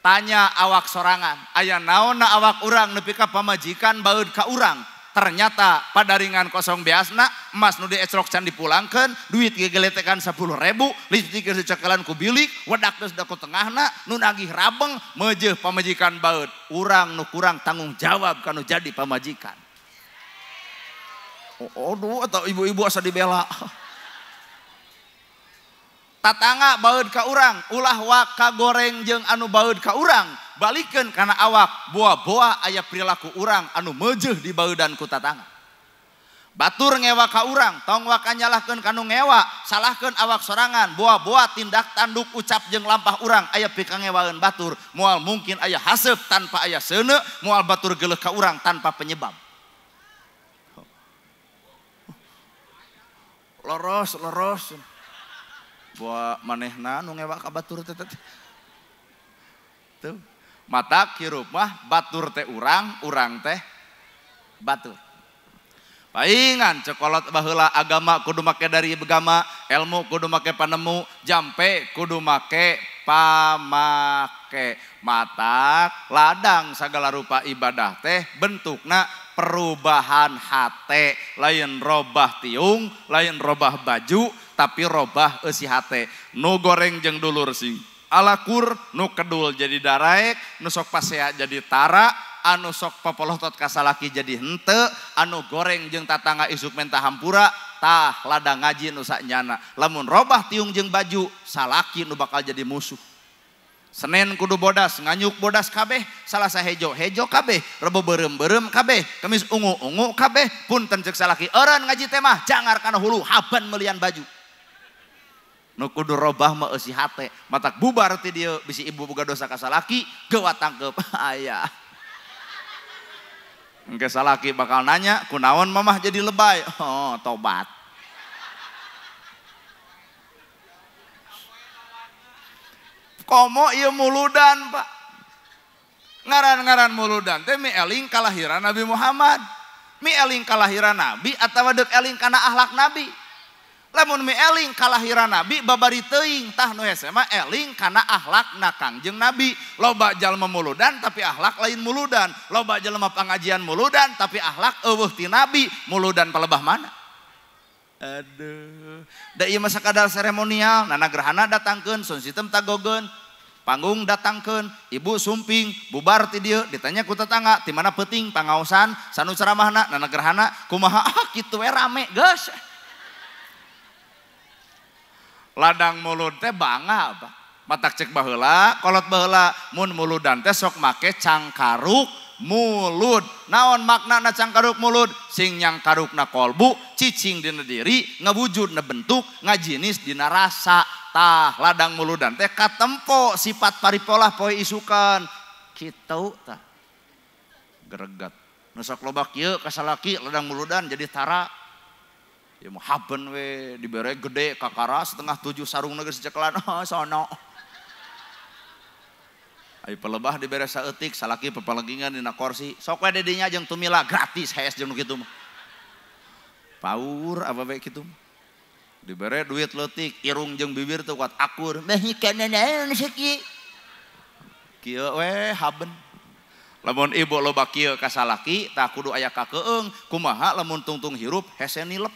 tanya awak sorangan aya naonna awak urang nepi ka pamajikan baeud ka urang ternyata padaringan kosong biasna emas nu diecrok can dipulangkeun duit gegeletekan 10.000 listrik geus dicekelan ku bilik wedak geus da ku tengahna nu nagih rabeng meujeuh pamajikan baeud urang nu kurang tanggung jawab kanu jadi pamajikan aduh atau ibu-ibu asa dibela tatangga baeud ka urang ulah wak kagoreng jeung anu baeud ka urang balikeun kana awak boa-boa aya perilaku urang anu meujeuh di baeudan ku tatangga batur ngewa ka urang tong wak nyalahkeun kanu ngewa salahkeun awak sorangan boa-boa tindak tanduk ucap jeung lampah urang aya pikangewaeun batur moal mungkin aya haseup tanpa aya seuneu moal batur geuleuh ka urang tanpa penyebab loros boa manehna nu ngewa ka batur teh tuh mata hirup mah batur teh urang teh batur paingan cekolot baheula agama kudu make dari agama ilmu kudu make panemu jampe kudu make pamake mata ladang segala rupa ibadah teh bentukna perubahan hate lain robah tiung lain robah baju tapi robah eusi hate nu goreng jeung dulur sing alakur nu kedul jadi daraek nu sok pasea jadi tara anu sok papolotot kasalaki jadi henteu anu goreng jeung tatangga isuk menta hampura tah ladang ngaji nu saknyana lamun robah tiung jeung baju salaki nu bakal jadi musuh Senin kudu bodas nganyuk bodas kabeh Salasa hejo kabeh Rebo beureum kabeh Kamis ungu kabeh punten ceuk salaki eureun ngaji teh mah jangar kana hulu haban melian baju nu kudu robah mah eusi hate matak bubar ti dieu bisi ibu boga dosa ka salaki geuwat tangkep aya engke salaki bakal nanya kunaon mamah jadi lebay oh tobat komo ieu muludan Pak ngaran-ngaran muludan teh mi eling kalahiran Nabi Muhammad mi eling kalahiran Nabi atawa deuk eling kana akhlak Nabi lamun mi eling kalahiran Nabi babari teuing tah nu hese mah eling kana akhlakna Kangjeng Nabi loba jalma muludan tapi akhlak lain muludan loba jalma pangajian muludan tapi akhlak eueuh ti Nabi muludan palebah mana aduh da ieu mah sakadar seremonial nana gerhana datangkeun sun sistem tagogeun panggung datangkeun ibu sumping bubar ti dieu ditanya ku tetangga ti mana peuting pangaosan sanu ceramahna nana gerhana kumaha kitu we rame geus ladang mulut teh bangga Pak matak cek baheula kolot baheula mun muludan teh sok make cangkaruk mulut naon maknana cangkaruk mulut sing nyangkarukna kolbu cicing dina diri ngawujudna bentuk ngajinis dina rasa tah ladang muludan teh katempo sifat paripolah poe isukan kitu tah greget nu sok loba kieu kasalaki ladang muludan jadi tara ya mau haben we dibere gede kakara 6:30 sarung geus cekelan sono ai pelebah dibere saeutik salaki pepalegingan dina kursi sok we dedinya jeung tumila gratis hees jeung kitu mah paur apa bae kitu dibere duit leutik irung jeung bibir teu kuat akur meh kana naon sakieu kieu we haben lamun ibu loba kieu ka salaki tah kudu aya kakeung kumaha lamun tungtung hirup hese nilep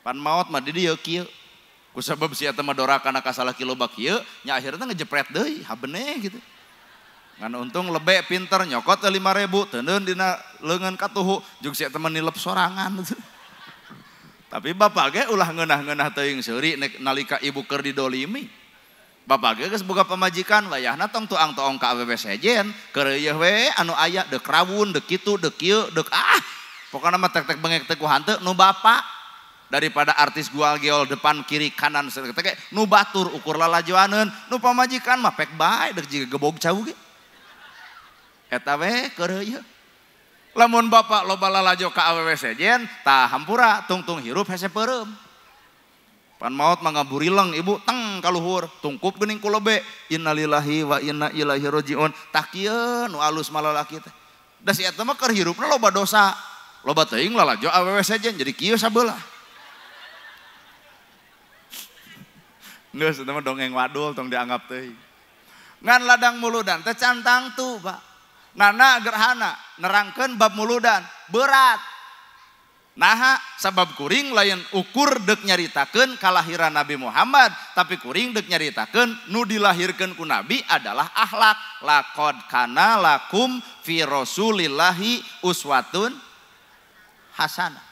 pan maot mah di dieu kieu kusabab si eta mah dorakana ka salaki loba kieu nya akhirna ngejepret deui habeneh gitu ngan untung lebe pinter nyokot 5.000 teuneun dina leungeun katuhu jeung si eta mah nilep sorangan tapi bapak ge ulah ngeunah-ngeunah teuing seuri nalika ibu keur didolimi bapak ge geus boga pamajikan wayahna tong tuang-tuang ka awewe sejen keur ieu we anu aya deuk rawun deuk kitu deuk kieu deuk pokona mah tek-tek bengek teh ku hanteu nu bapak daripada artis gual geol depan kiri kanan teh nu batur ukur lalajoaneun nu pamajikan mah pek bae deuk jiga gebog cau ge eta we keur ieu lamun bapak loba lalajo ka awewe sejen tah hampura tungtung hirup hese peureum pan maot mah ngaburileng ibu teng ka luhur tungkup geuning ku lobe innalillahi wa inna ilaihi rajiun tah kieu nu alus malalaki teh Da si eta mah keur hirupna loba dosa. Loba teuing lalajo awewe saja jadi kieu sabelah. Geus eta mah dongeng wadul tong dianggap teuing. Ngan ladang muludan teh cantang tuh, Pak. Nana gerhana nerangkeun bab muludan berat. Nah, sabab kuring lain ukur dek nyaritakeun kalahiran Nabi Muhammad, tapi kuring dek nyaritakeun nu dilahirkeun ku Nabi adalah akhlak. Laqad kana lakum fi rasulillahi uswatun hasanah.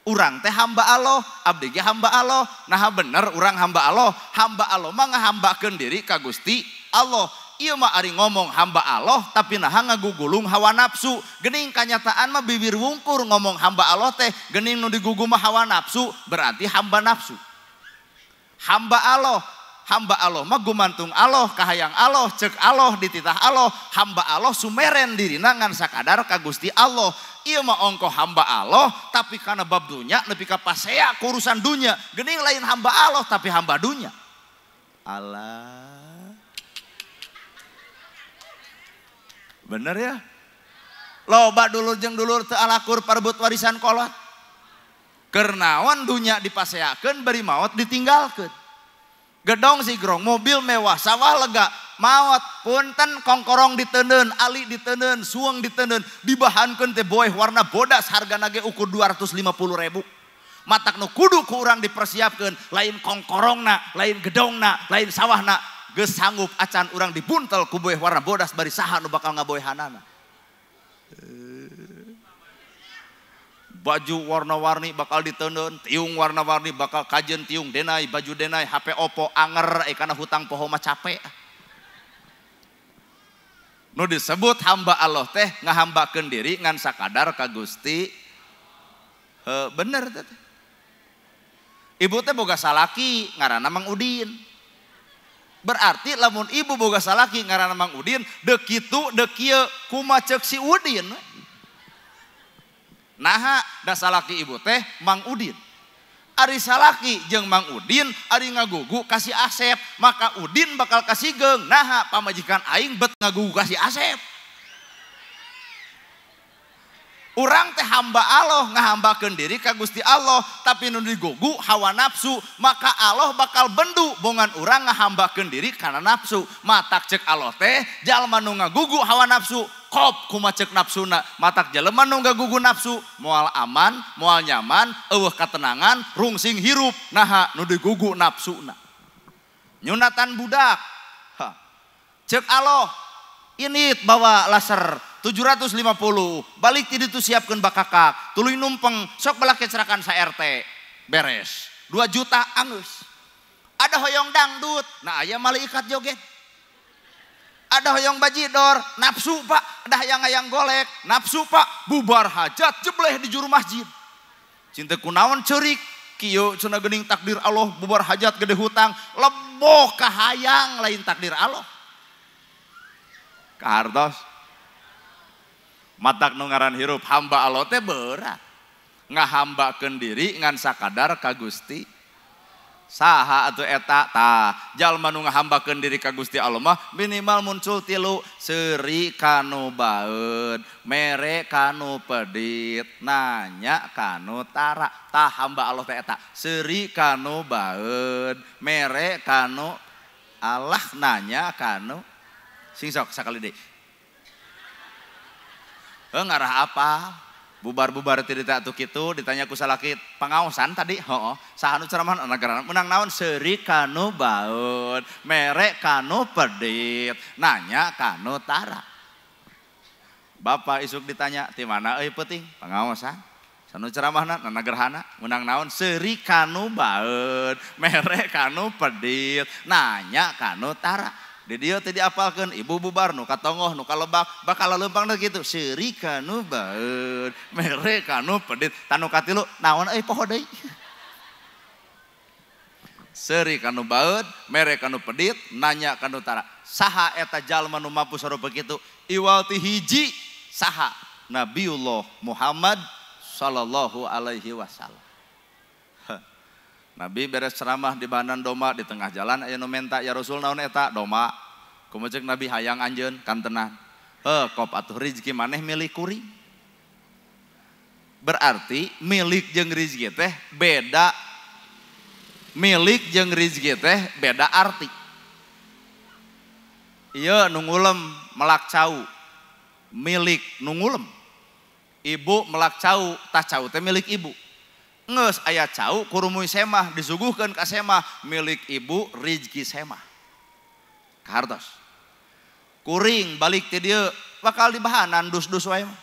Urang teh hamba Allah, abdi ge hamba Allah. Nah bener urang hamba Allah mah ngahambakeun diri ka Gusti Allah. Ieu mah ari ngomong hamba Allah tapi naha ngagugulung hawa nafsu. Geuning kanyataan mah bibir wungkur ngomong hamba Allah teh, geuning nu digugu mah hawa nafsu, berarti hamba nafsu. Hamba Allah mah gumantung Allah, kahayang Allah, ceuk Allah, dititah Allah. Hamba Allah sumeren dirina ngan sakadar ka Gusti Allah. Ieu mah ongko hamba Allah tapi kana bab dunya nepi ka pasea ku urusan dunya. Geuning lain hamba Allah tapi hamba dunya. Allah. Bener ya? Loba dulur jeung dulur teu alakur parebut warisan kolot. Keur naon dunya dipaseakeun bari maot ditinggalkeun. Gedong sigrong, mobil mewah, sawah lega, maot punten kongkorong diteuneun, ali diteuneun, sueng diteuneun, dibahankeun teh boeh warna bodas hargana ge ukur 250.000. Matak nu kudu ku urang dipersiapkeun, lain kongkorongna, lain gedongna, lain sawahna. Geus sanggup acan urang dibuntel ku boeh warna bodas bari saha nu bakal ngaboehanana. Baju warna-warni bakal diteundeun, tiung warna-warni bakal kajeun tiung denai, baju denai, HP Oppo anger kana hutang poho mah capek. Nu disebut hamba Allah teh ngahambakeun diri ngan sakadar ka Gusti. Bener teh. Ibu teh boga salaki ngaranna Mang Udin. Berarti lamun ibu boga salaki ngaranna Mang Udin, dek kitu dek kieu kumaha ceuk si Udin. Nah, da salaki ibu teh Mang Udin. Ari salaki jeung Mang Udin ari ngagugu kasih Asep, maka Udin bakal kasih geung. Nah, pamajikan aing bet ngagugu kasih Asep. Urang teh hamba Allah ngahambakeun diri ka Gusti Allah, tapi nu digugu hawa nafsu, maka Allah bakal bendu bongan urang ngahambakeun diri kana nafsu. Matak ceuk Allah teh jalma nu ngagugu hawa nafsu, kop kumaha ceuk nafsuna. Matak jelema nu ngagugu nafsu, moal aman, moal nyaman, eueuh katenangan, rungsing hirup. Naha nu digugu nafsuna. Nyunatan budak. Ceuk Allah, ini bawa laser 750 balik ti ditu siapkeun bakakak tuluy numpeng sok balah kecerakan sa RT beres 2 juta angus. Ada hoyong dangdut, nah aya malaikat joget. Ada hoyong bajidor, nafsu Pak. Ada hayang-hayang golek, nafsu Pak. Bubar hajat jebleh di juru masjid. Cinta kunaon ceurik kieu cenah geuning takdir Allah bubar hajat gede hutang leboh kahayang lain takdir Allah. Kahartos matak nu ngaran hirup hamba Allah teh berat. Ngahambakeun diri ngan sakadar ka Gusti. Saha atuh eta tah jalma nu ngahambakeun diri ka Gusti Allah mah minimal muncul 3 seuri kanu baeud, mere kanu pedit, nanya kanu tara. Tah hamba Allah teh eta seuri kanu baeud, mere kanu Allah, nanya kanu sing sok sakali deui. Ngarah apa? Bubar-bubar ti ditanya atuh kitu, ditanya ku salaki pangaosan tadi, heuh. Saha nu ceramah negara menang naon seuri kanu baeud, mere kanu pedit, nanya kanu tara. Bapak isuk ditanya, ti mana euy peuting? Pangaosan. Sanu ceramahna nanagerhana menang naon seuri kanu baeud, mere kanu pedit, nanya kanu tara. Di dieu teh diapalkeun ibu bubar nu katongoh nu kalebak bakal leumpang teh kitu seuri kanu baeud, mere kanu pedit, tanu katilu naon euy poho deui. Seuri kanu baeud, mere kanu pedit, nanya kanu tara. Saha eta jalma nu mampu sarupa kitu? Iwal ti hiji saha? Nabiullah Muhammad sallallahu alaihi wasallam. Nabi beres ceramah di bahanan doma di tengah jalan aya nu menta ya Rasul naon eta doma. Kumaha ceuk Nabi hayang anjeun kan tenan. Kop atuh rezeki maneh milik kuring. Berarti milik jeung rezeki teh beda. Milik jeung rezeki teh beda arti. Ieu nu ngulem melak cau. Milik nu ngulem. Ibu melak cau, tah cau teh milik ibu. Ngeus aya cau kurumuy semah disuguhkeun ka semah milik ibu rezeki semah. Kahartos. Kuring balik ti dieu bakal dibahanan dus-dus wae mah.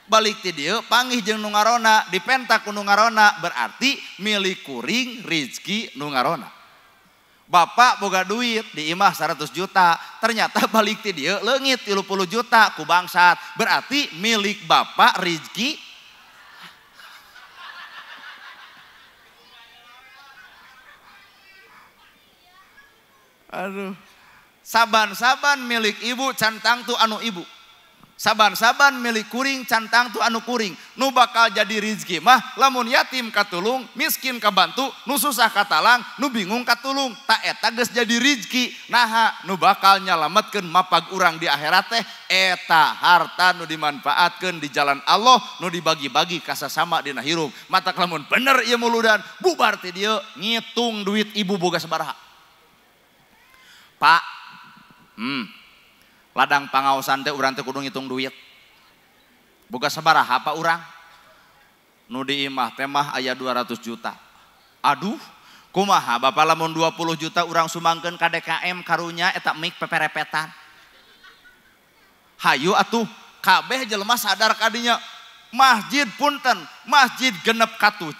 Balik ti dieu panggih jeung nu ngarona dipentak ku nu ngarona berarti milik kuring rezeki nu ngarona. Bapak boga duit di imah 100 juta, ternyata balik ti dieu leungit 30 juta ku bangsat, berarti milik bapak rezeki. Aduh. Saban-saban milik ibu cantang tu anu ibu. Saban-saban milik kuring cantang tu anu kuring. Nu bakal jadi rezeki mah lamun yatim katulung, miskin kabantu, nu susah katalang, nu bingung katulung. Tak eta geus jadi rezeki. Naha nu bakal nyalametkeun mapag urang di akhirat teh eta harta nu dimanfaatkeun di jalan Allah, nu dibagi-bagi ka sasama dina hirup. Matak lamun bener ieu muludan, bubar ti dieu ngitung duit ibu boga sabaraha. Pak, ladang pangaosan teh urang teh kudu ngitung duit. Boga sabaraha Pak urang? Nu di imah teh mah aya 200 juta. Aduh, kumaha Bapak lamun 20 juta urang sumbangkeun ka DKM karunya eta mik peperepetan. Hayu atuh kabeh jelema sadar kadinya. Masjid punten, masjid genep ka 7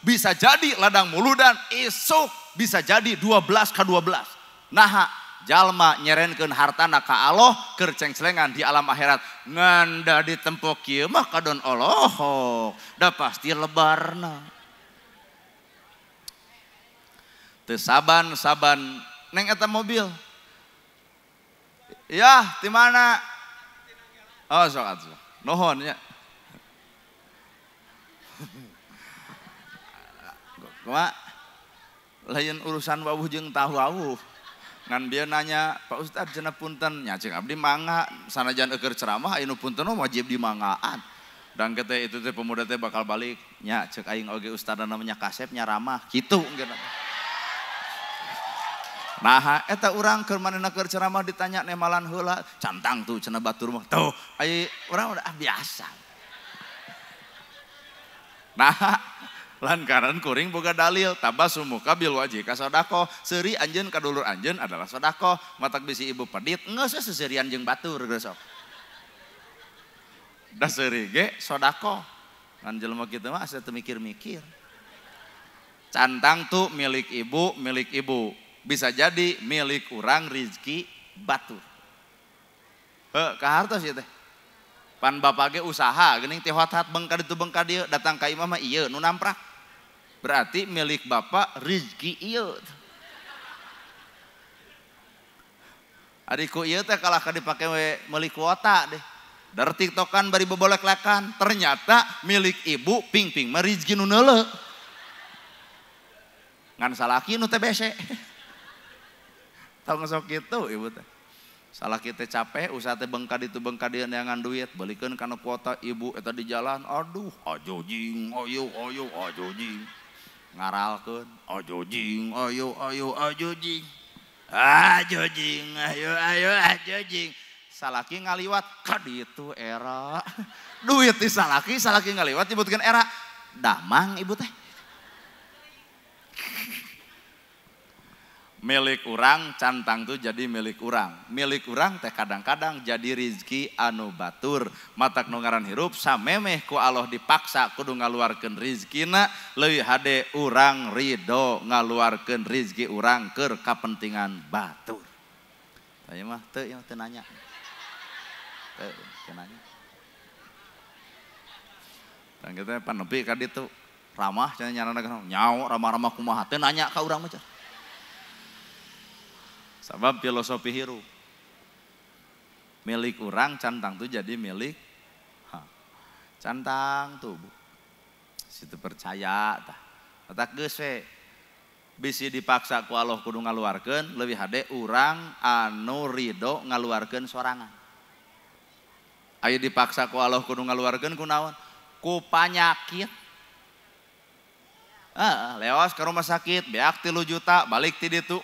bisa jadi ladang muludan isuk bisa jadi 12 ka 12. Nah, jalma nyerenkeun hartana ka Allah keur cengcelengan di alam akhirat nganda ditempok kieu mah kadon Allah da pasti lebarna. Teu saban-saban neng eta mobil. Ya, di mana? Oh, sok atuh. Nuhun nya. Kumaha? Lain urusan wawuh jeung tahu-awuh. Ngan dia nanya, Pak Ustadz cenah punten, nya cing abdi mangga, sanajan eukeur ceramah anu punten wajib dimangaan. Dan kata itu teh pemuda teh bakal balik, nya cek aing oge ustadna namanya Kasep nya ramah, kitu enggeuna. Nah, eta urang keur manehna keur ceramah ditanya nemalan heula, cantang tuh cenah batur mah. Tuh, ai urang udah biasa. Nah, lantaran kuring boga dalil tabasumuka bil wajhi ka sodako seuri anjeun ka dulur anjeun adalah sodako matak bisi ibu pedit geus seserian jeung batur geus sok da seuri ge sodako ngan jelema kitu mah asa teu mikir-mikir. Cantang tuh milik ibu bisa jadi milik urang rezeki batur kahartos ieu teh. Pan bapak ge usaha geuning teh hot-hot beungka ditu beungka dieu datang ka imah mah ieu nu namprak. Berarti milik bapak rezeki ieu. Adiku ieu teh kalah ka dipake we meuli kuota deh. Dar tiktokan bari bobolek-lekan, ternyata milik ibu ping-ping mah rezeki nu neuleuh. Ngan salaki nu teh bese. Tong sok kitu ibu teh. Salaki teh capek usaha teh beungka ditu beungka dieu neangan duit, balikeun kana kuota ibu eta di jalan. Aduh, ajojing, ayo ajojing. Ngaralkeun ajojing ayo ajojing ayo ajojing salaki ngaliwat ka ditu era duit di salaki ngaliwat nyebutkeun era damang ibu teh. Milik urang cantang tuh jadi milik urang teh kadang-kadang jadi rezeki anu batur matak nu ngaran hirup samemeh ku Allah dipaksa kudu ngaluarkeun rezekina leuwih hade urang ridho ngaluarkeun rezeki urang keur kapentingan batur. Tanya mah teu nanya. Teu nanya. Dan kita panepi ka ditu ramah cenah nyaranna nyaho ramah-ramah kumaha teu nanya ka urang mah. Sebab filosofi hirup milik orang cantang tuh jadi milik cantang tuh bu. Situ percaya tah. Otak geus we bisi dipaksa ku Allah kudu ngaluarkeun leuwih hade urang anu ridho ngaluarkeun sorangan. Aya dipaksa ku Allah kudu ngaluarkeun ku naon? Ku panyakit. Leos ke rumah sakit, beak 3 juta, balik ti ditu.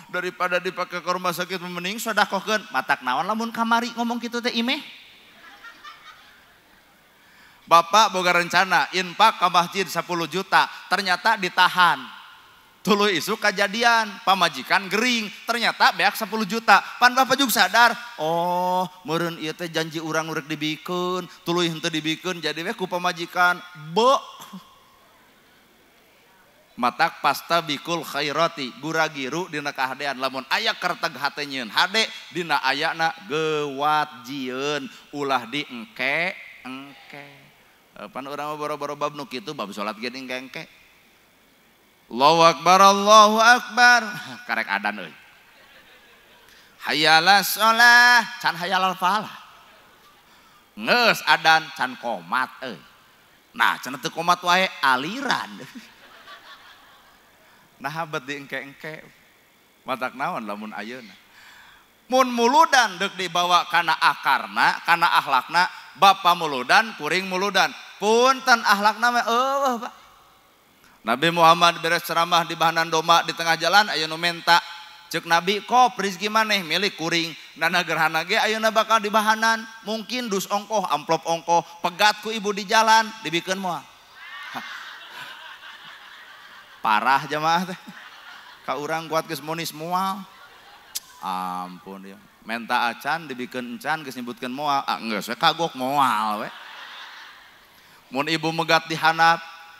Daripada dipake ke rumah sakit mending sodakohkeun. Matak naon lamun kamari ngomong kitu teh imeh. Bapak boga rencana infak ka masjid 10 juta, ternyata ditahan. Tuluy isu kejadian, pamajikan gering, ternyata beak 10 juta. Pan bapak juga sadar, meureun ieu teh janji urang urek dibikeun, tuluy henteu dibikeun jadi we ku pamajikan. Matak pasta bikul khairati, guragiru dina kahadean. Lamun aya kerteg hate nyieun hade, dina ayana gewat jieun, ulah di engke. Pan urang boro-boro bab nu kitu, bab salat ge engke. Allahu Akbar, Allahu Akbar. Karek adan euy. Hayalah sholah, can hayalal falah. Ngeus adan can komat euy. Nah, can teu komat wae aliran. Nah habat di engke-engke. Matak naon lamun ayeuna. Mun muludan deuk dibawa kana akarna, kana akhlakna, bapa muludan, kuring muludan. Punten akhlakna mah Pak. Nabi Muhammad beres ceramah di bahanan doma di tengah jalan aya nu menta. Ceuk Nabi, "Kop rezeki maneh milik kuring." Nana gerhana ge ayeuna bakal di bahanan, mungkin dus ongkoh, amplop ongkoh, pegat ku ibu di jalan dibikeun moal. Parah jamaah teh. Ka urang kuat geus monis moal. Ampun ya. Menta acan dibikeun encan geus nyebutkeun moal. Geus we kagok moal we. Mun ibu megat di handap,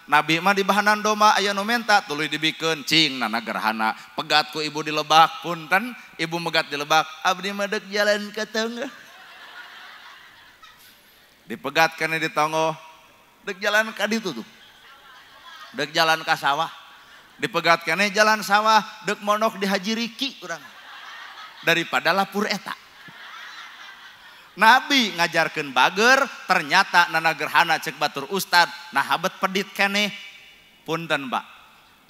Nabi mah di bahanan doma aya nu menta tuluy dibikeun cing nana gerhana. Pegat ku ibu di lebak, punten ibu megat di lebak, abdi mah deuk jalan ka teungeuh. Dipegat kana di tongo, deuk jalan ka ditu tuh. Deuk jalan ka sawah. Dipegat kana jalan sawah, deuk monok di Haji Riki urang. Daripada lapur eta. Nabi ngajarkeun bager, ternyata nana gerhana cek batur ustad, nah habet pedit keneh. Punten Pak,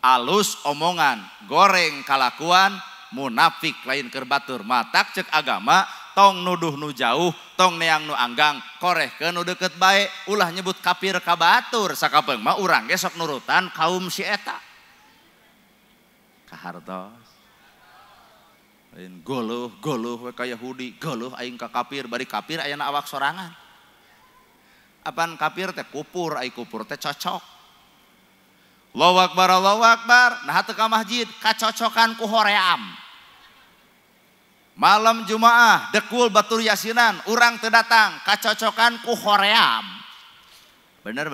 alus omongan, goreng kalakuan, munafik lain keur batur. Matak cek agama, tong nuduh nu jauh, tong neang nu anggang, korehkeun nu deukeut bae, ulah nyebut kafir ka batur, sakapeung mah urang ge sok nurutan kaum si eta. Kahartos. Ain goluh we ka Yahudi, goluh aing ka kafir, bari kafir ayana awak sorangan. Apaan kafir teh kupur, ai kupur teh cocok. Allahu Akbar, Allahu Akbar. Nah teu ka masjid, kacocokan ku hoream. Malam Jumaah, dekul batur yasinan, urang teu datang, kacocokan ku hoream. Bener.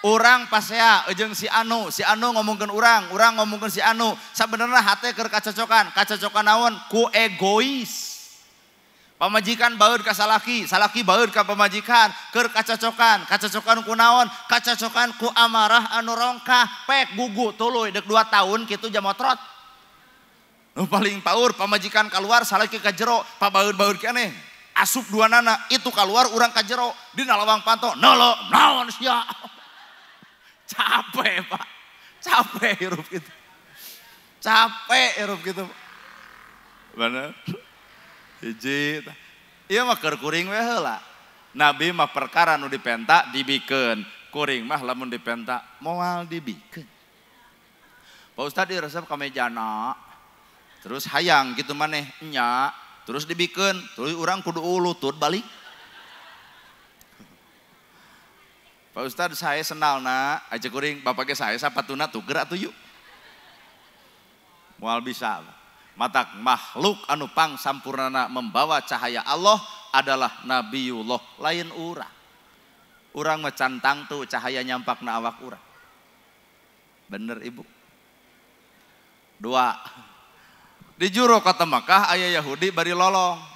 Urang pasea jeung si anu ngomongkeun urang ngomongkeun si anu. Sabenerna hate keur kacocokan naon? Ku egois. Pamajikan baeud ka salaki baeud ka pamajikan, keur kacocokan ku naon? Kacocokan ku amarah anu rongkah, pek gugu tuluy deuk 2 tahun kitu jamotrot. Nu paling paur pamajikan keluar salaki ka jero, pabaeud-baeud keneh. Asup duanana itu keluar urang ka jero, dina lawang panto nolo naon sia. Capek Pak, capek hirup gitu. Bener? Hiji, iya mah keur kuring we heula. Nabi mah perkara nu dipenta dibikeun, kuring mah lamun dipenta moal dibikeun. Pak Ustad diresep ka mejana, terus hayang gitu maneh nya, terus dibikeun, tuluy urang kudu ulutut balik. Pak Ustad saya senalna, aja kuring bapak ge saya sapatuna tuker atuh yuk. Moal bisa. Matak makhluk anu pang sampurnana membawa cahaya Allah adalah Nabiullah, lain urang. Urang mah cantang tuh cahaya nyampakna awak urang. Bener Ibu. 2. Di juro kota Makkah aya Yahudi bari lolong.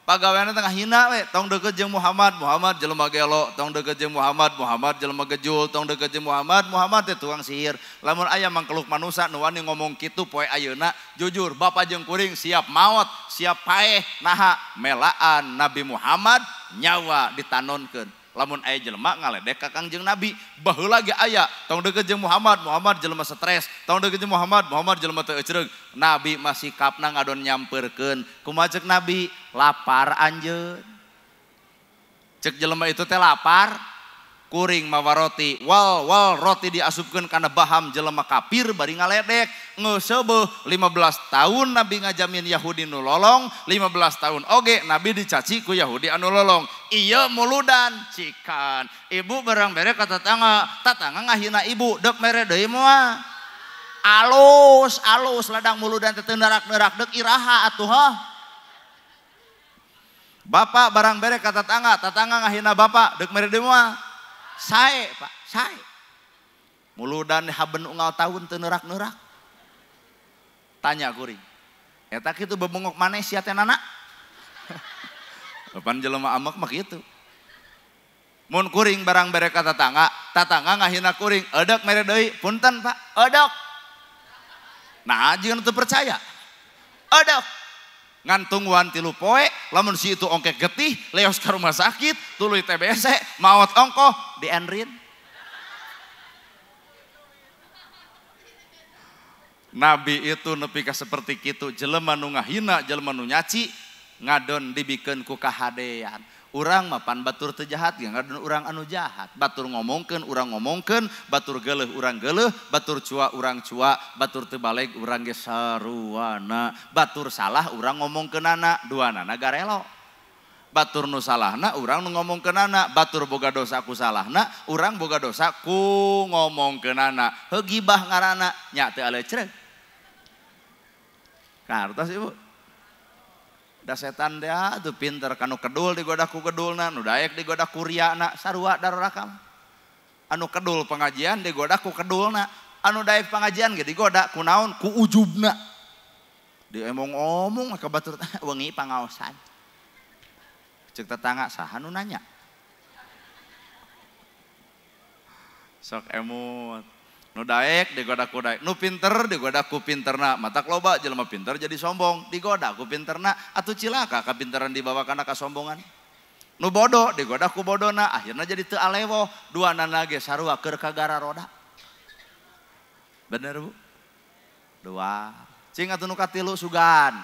Pagaweana tengah hina we, tong deukeut jeung Muhammad jelema gelo, tong deukeut jeung Muhammad jelema gejul, tong deukeut jeung Muhammad teh tukang sihir. Lamun aya mangkeluk manusia nu wani ngomong kitu poe ayeuna, jujur bapa jeung kuring siap maot, siap paeh naha melaan Nabi Muhammad nyawa ditanonkeun. Lamun aya jelema ngaledek ka Kangjeng Nabi, baheula ge aya, tong deukeut jeung Muhammad jelema stres, tong deukeut jeung Muhammad jelema teu ecereug. Nabi masih kapna ngadon nyampeurkeun. Kumaha ceuk Nabi? Lapar anjeun. Cek jelema itu teh lapar, kuring mawa roti, wal roti diasupkeun kana baham jelema kafir bari ngaledek, ngeuseubeul 15 tahun Nabi ngajamin Yahudi nu lolong, 15 tahun oge Nabi dicaci ku Yahudi anu lolong. Ieu muludan cikan. Ibu barang bere ka tatangga ngahina ibu, dek mere deui moal. Alus ladang muludan teh neurak-neurak dek iraha atuh heuh. Bapak barang bere ka tatangga ngahina bapak, dek mere deui moal. Sae Pak, sae. Muludan haben unggal tahun teu neurak-neurak. Tanya kuring. Eta kitu bebengok maneh sia teh nana. Pan jelema amek mah kitu. Mun kuring barang bere ka tatangga ngahina kuring, eudek mere deui, punten Pak, eudek. Nah, jeung teu percaya. Eudek. Ngantungwan 3 poe, lamun si itu ongkek getih, leos ka rumah sakit, tuluy TBC, maot ongkoh, dienrin. Nabi itu nepi ka seperti kitu, jelema nu ngahina, jelema nu nyaci, ngadon dibikeun ku kahadean. Urang mah pan batur teu jahat, ngadon urang anu jahat. Batur ngomongkeun, urang ngomongkeun, batur geuleuh urang geuleuh, batur cua urang cua, batur teu baleg urang ge saruana. Batur salah urang ngomongkeunana, duanana garelo. Batur nu salahna urang nu ngomongkeunana, batur boga dosa ku salahna, urang boga dosa ku ngomongkeunana. Heuh gibah ngaranna, nya teu alecreg. Kartos Ibu. Da setan teh atuh pinter kanu kedul digoda ku kedulna, nu daek digoda ku riana, sarua darorakam. Anu kedul pengajian digoda ku kedulna, anu daek pengajian ge digoda ku naon? Ku ujubna. Diomong-omong ka batur wengi pangaosan. Cek tetangga saha nu nanya? Sok emut. Nu daek digoda ku daek, nu pinter digoda ku pinterna. Matak loba jelema pinter jadi sombong, digoda ku pinterna, atuh cilaka kapinteran dibawa kana kasombongan. Nu bodoh digoda ku bodona, akhirna jadi teu alewo, duanana ge sarua keur kagara roda. Bener Bu? Dua. Cing atuh nu katilu sugan.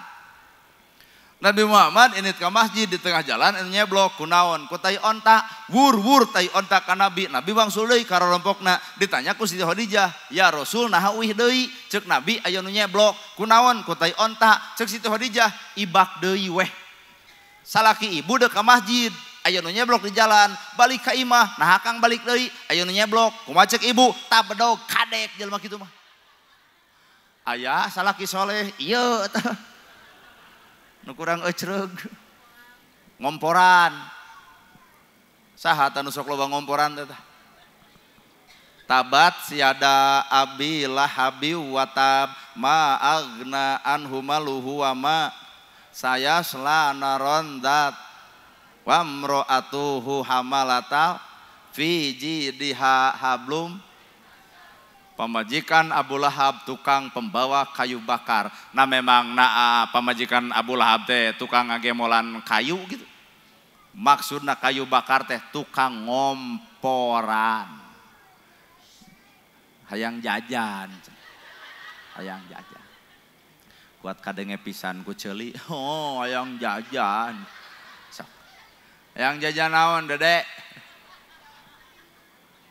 Nabi Muhammad init ka masjid di tengah jalan anu nyeblok kunaon ku tai onta wur tai onta ka Nabi wangsul deui ka rompokna ditanya ku Siti Khadijah ya Rasul naha uih deui ceuk Nabi aya nu nyeblok kunaon ku tai onta ceuk Siti Khadijah ibak deui weh salaki ibu deuk ka masjid aya nu nyeblok di jalan balik ka imah nah Kang balik deui aya nu nyeblok kumaha ceuk ibu tabedog kadek jelema kitu mah aya salaki soleh ieu eta nu kurang ecreug ngomporan saha tanu sok loba ngomporan teh tabat siada abi lahabi watab ma agna anhu maluhu wa ma saya selana rondat wa mro'atuhu hamalata fi jidiha hablum. Pamajikan Abu Lahab tukang pembawa kayu bakar. Nah memang pamajikan Abu Lahab teh tukang ngagemolan kayu gitu. Maksudna kayu bakar teh tukang ngomporan. Hayang jajan. Hayang jajan. Kuat kadenge pisan ku ceuli. Oh, hayang jajan. So. Hayang jajan naon, Dedek?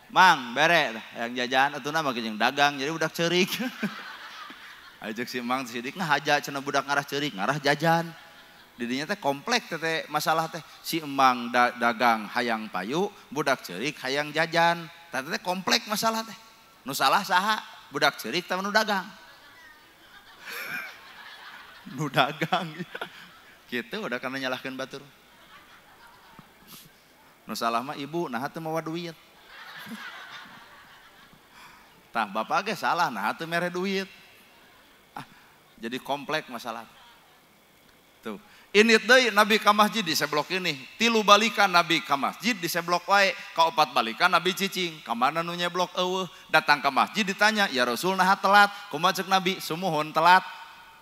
Mang bere yang jajan atuna mah jeung dagang jadi budak ceurik. Ajak si Mang sidik ngahaja cenah budak ngarah ceurik ngarah jajan. Di dinya teh komplek teh masalah teh si Emang dagang hayang payu, budak ceurik hayang jajan. Teh komplek masalah teh. Nu salah saha? Budak ceurik teh nu dagang. Nu dagang. Kitu udah kana nyalahkeun batur. Nu salah mah ibu nah teu mawa duit. Tah bapak ge salah nah teu mere duit. Jadi komplek masalah. Tuh. Ini deui Nabi ka masjid di seblok ini. 3 balikan Nabi ka masjid di seblok wae. Ka 4 balikan Nabi cicing. Ka mana nu nyeblok eueuh. Datang ka masjid ditanya, "Ya Rasul naha telat?" Kumaha ceuk Nabi? "Sumuhun telat."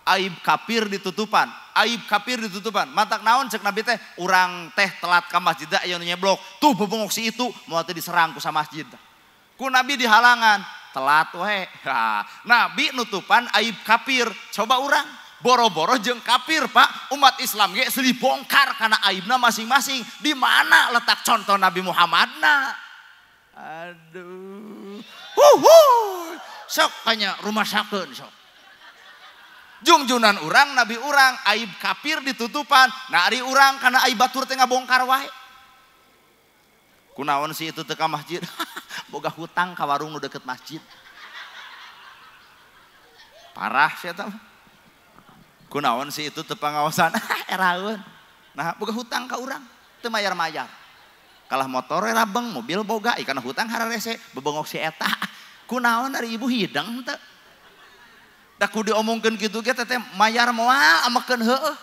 Aib kafir ditutupan. Aib kafir ditutupan. Matak naon ceuk Nabi teh? Urang teh telat ka masjid da aya nu nyeblok. Tuh bebongok si itu moal teh diserang ku sa masjid. Ku Nabi dihalangan. Telat we. Nabi nutupan aib kafir. Coba urang. boro-boro jeung kafir Pak, umat Islam ge dibongkar karena aibna masing-masing. Di mana letak contoh Nabi Muhammadna? Aduh. Sok kanya rumah sakeun sok. Jungjunan urang Nabi urang aib kafir ditutupan, nah ari urang karena aib batur teh ngabongkar wae. Kunaon sih itu teh ka masjid? Boga hutang ka warung nu deket masjid. Parah sih eta. Kunaon sih itu teu pangaosan? Eraeun. Nah boga hutang ka urang, teu mayar-mayar. Kalah motor rabeng, mobil boga, ikan hutang hararese bebengok si eta. Kunaon dari ibu hidang teu? Da kudu diomongkeun kitu ge teh mayar moal amakeun heueuh.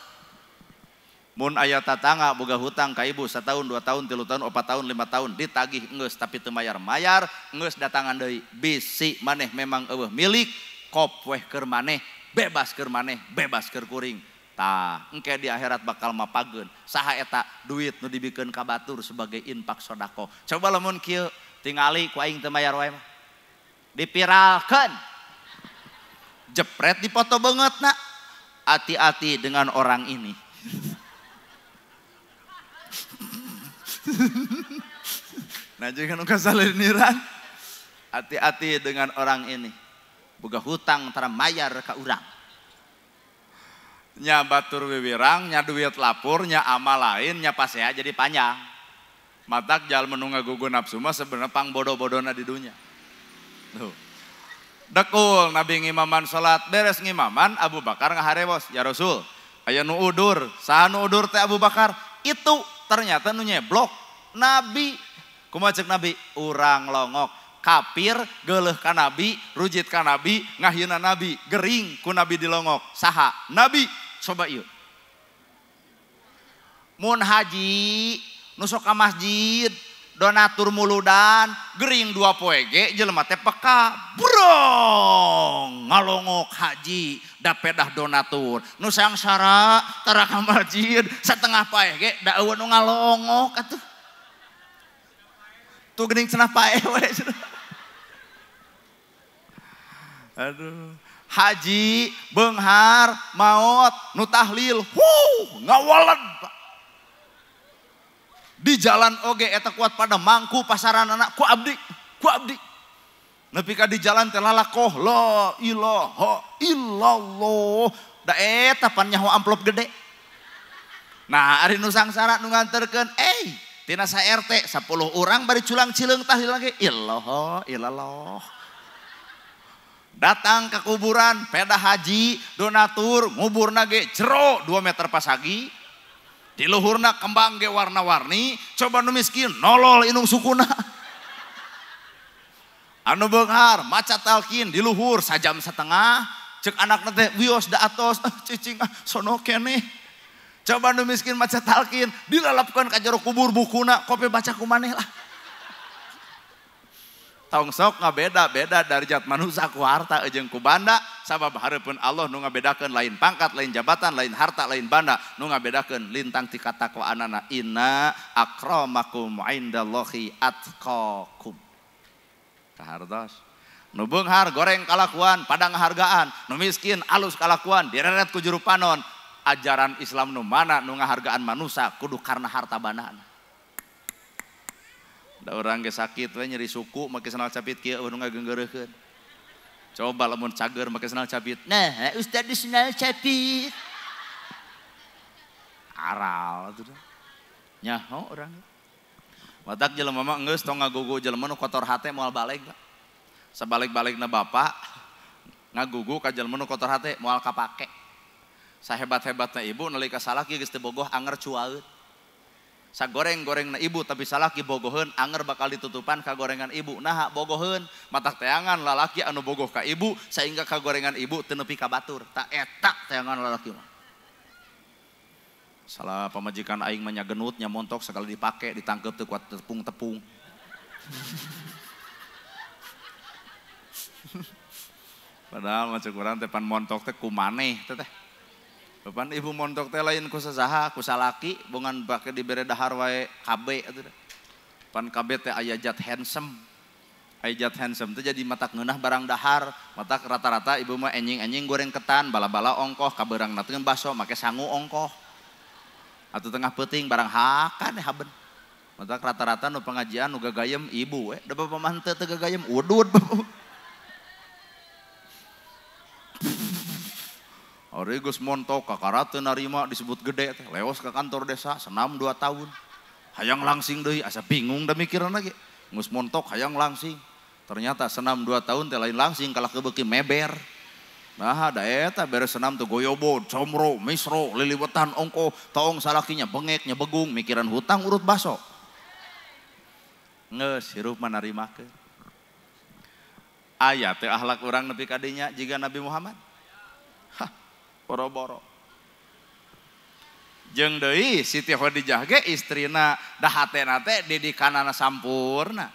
Mun aya tatangga boga hutang ka ibu 1 tahun, 2 tahun, 3 tahun, 4 tahun, 5 tahun ditagih geus tapi teu mayar-mayar, geus datangan deui. Bisi maneh memang eueuh milik, kop weh keur maneh, bebas keur maneh, bebas keur kuring. Tah, engke di akhirat bakal mapageun. Saha eta duit nu dibikeun ka batur sebagai infak sedekah. Coba lamun kieu tingali ku aing teu mayar wae mah. Dipiralkeun. Jepret dipoto banget nak. Hati-hati dengan orang ini. Nah juga nuka saliniran. Hati-hati dengan orang ini. Boga hutang tara mayar ka urang. Nya batur wiwirang, nya duit lapur, nya amal lain, nya pasea jadi panjang. Matak jalma nu ngagugu nafsu mah sebenarnya pang bodoh-bodohna di dunia. Tuh. Dekul Nabi ngimaman salat beres ngimaman Abu Bakar ngaharewos ya Rasul aya nu udur saha nu udur teh Abu Bakar itu ternyata nu nyeblok Nabi kumaha ceuk Nabi urang longok kafir geuleuh ka Nabi rujit ka Nabi ngahieuna Nabi gering ku Nabi dilongok saha Nabi coba ieu mun haji nu sok ka masjid donatur muludan gering 2 poe ge jelema teh peka brong ngalongok haji dapedah donatur nu sangsara tara ka masjid satengah paeh ge da eueun nu ngalongok atuh tuh geuning cenah paeh we aduh haji beunghar maot nu tahlil ngawaled di jalan oge eta kuat pada mangku pasaran anak ku abdi nepi ka di jalan teh lalakoh la ilaha illallah da eta pan nyaho amplop gede. Nah ari nu sangsara nu nganterkeun tina sa RT 10 urang bari culang cileung tahlil lagi ilaha illallah. Datang ke kuburan peda haji donatur nguburna ge jero 2 meter pasagi. Di luhurna kembang ge warna-warni, coba nu miskin nolol inung sukuna. Anu beunghar maca talqin di luhur 1,5 jam, ceuk anakna teh wios da atos, cicing sono keneh. Coba nu miskin maca talqin dilalapkeun ka jero kubur bukuna, kope baca ku maneh lah. Tong sok ngabeda-beda darajat manusia ku harta jeung ku banda sabab hareupeun Allah nu ngabedakeun lain pangkat lain jabatan lain harta lain banda nu ngabedakeun lintang ti katakwaanana inna akramakum indallahi atqakum kahartos nu beunghar goreng kalakuan pada ngahargaan nu miskin alus kalakuan direret ku juru panon ajaran Islam nu mana nu ngahargaan manusia kudu karena harta bandana. Da urang ge sakit we nyeri suku make sandal capit kieu nu ngageunggeureukkeun. Coba lamun cager make sandal capit. Nah, ustaz di sandal capit. Aral atuh. Nyaho urang. Matak jelema mah geus tong ngagugu jelema nu kotor hate moal balik. Sabalik-balikna bapak ngagugu ka jelema nu kotor hate moal kapake. Sahebat-hebatna ibu nalika salaki geus teu bogoh anger cuaeut. Sagoreng-goreng na ibu tapi salaki bogoheun anger bakal ditutupan ka gorengan ibu nah bogoheun matak teangan lalaki anu bogoh ka ibu sehingga ka gorengan ibu teu nepi ka batur tak eta teangan lalaki mah salah pamajikan aing mah nya genut nya montok sakali dipake ditangkep teu kuat tepung-tepung padahal mah ceuk urang teh pan montok teh ku maneh teh Pan ibu montok teh lain ku sasaha ku salaki bungan bake dibere dahar wae KB atuh. Pan KB teh aya zat handsome. Aijat handsome itu jadi matak ngeunah barang dahar, matak rata-rata ibu mah enjing-enjing goreng ketan, bala-bala ongkoh, kabeurang nateun baso, make sangu ongkoh. Atuh tengah peuting barang hakan haben. Matak rata-rata nu pengajian nu gagayem ibu da bapak mah henteu teu gagayem udud. Ari geus montok kakara teu narima disebut gede teh, leos ka kantor desa senam 2 tahun. Hayang langsing deui asa bingung da mikiranna ge. Geus montok hayang langsing. Ternyata senam 2 tahun teh lain langsing kalah kebeuki meber. Nah da eta beres senam tuh goyobo, comro, misro, liliwetan ongko, taong salakinya bengek, nyebegung, mikiran hutang urut baso. Ngeus hirup manarimakeun. Aya teh akhlak urang nepi ka dinya jiga Nabi Muhammad. Hah, boro-boro. Jeung deui Siti Khadijah ge istrina dahatena teh didikanana sampurna.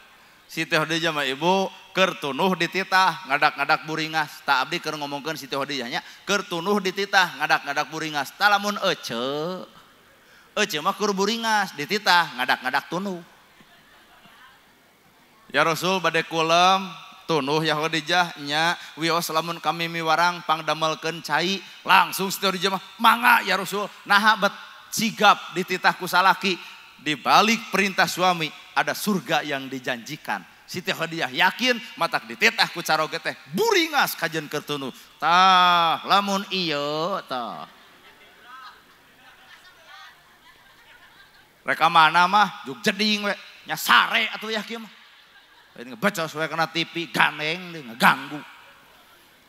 Siti Khadijah mah ibu keur tunuh dititah ngadak-ngadak buringas. Tak abdi keur ngomongkeun Siti Khadijah nya keur tunuh dititah ngadak-ngadak buringas. Tah lamun ece mah keur buringas dititah ngadak-ngadak tunuh. Ya Rasul bade kulem tunuh ya Khadijah nya wios lamun kami miwarang pangdamelkeun cai langsung Siti Khadijah mah mangga ya Rasul naha bet sigap dititah ku salaki. Di balik perintah suami ada surga yang dijanjikan. Siti Khadijah yakin matak dititah ku caroge teh buringas kajen keur tunuh. Tah lamun ieu tah. Reka mana mah juk jeding we nya sare atuh ya kieu mah. Ini ngebacos we kana TV gandeng deui ngaganggu.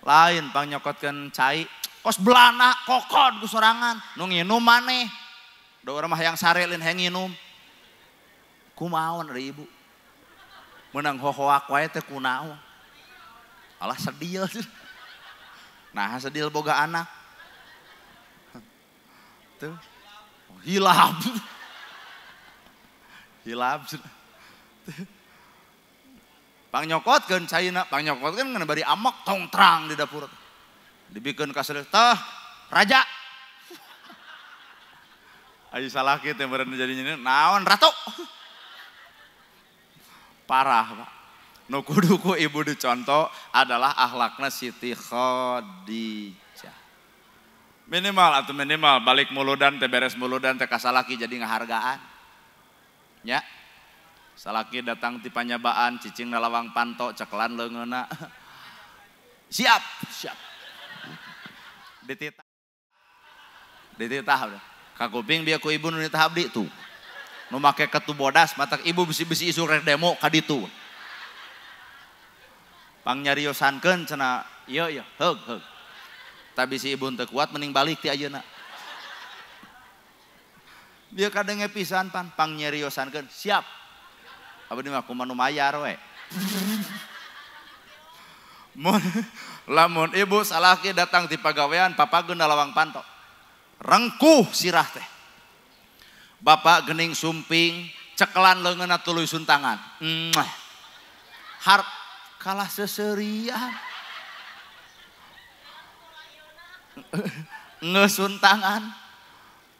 Lain pang nyokotkeun cai kos belana kokod ku sorangan nu nginum maneh. Da urang mah hayang sare lain hayang nginum. Kumaon ari ibu? Menang hohoak wae teh kunaon? Alah sedil. Nah, sedil boga anak. Tuh. Hilap. Hilap. Pang nyokotkeun caina, pang nyokotkeun ngan bari amok tongtrang di dapur. Dibikeun ka sadeu tah raja. Ayo salaki teh meureun jadi nyeun naon ratu. Parah Pak. Nu kudu ku ibu dicontoh adalah akhlakna Siti Khadijah. Minimal balik muludan teh beres muludan teh ka salaki jadi ngahargaan. Nya. Salaki datang ti panyabaan cicing lawang panto ceklan leungeuna. Siap. Dititah udah. Kakuping dia ku ibu nu nitah abdi tuh. Nu make ketu bodas matak ibu bisi-bisi isu rek demo ka ditu. Pang nyariosankeun cenah ieu heug. Tapi si ibu teu kuat mending balik ti ayeuna. Dia kadenge pisan pang nyariosankeun siap. Abdi mah kumaha nu mayar we. Lamun ibu salaki datang ti pagawean papageun lawang panto. Rengkuh sirah teh. Bapak gening sumping, cekelan leungeunna tuluy suntangan. Kalah seseurian. Ngesuntangan.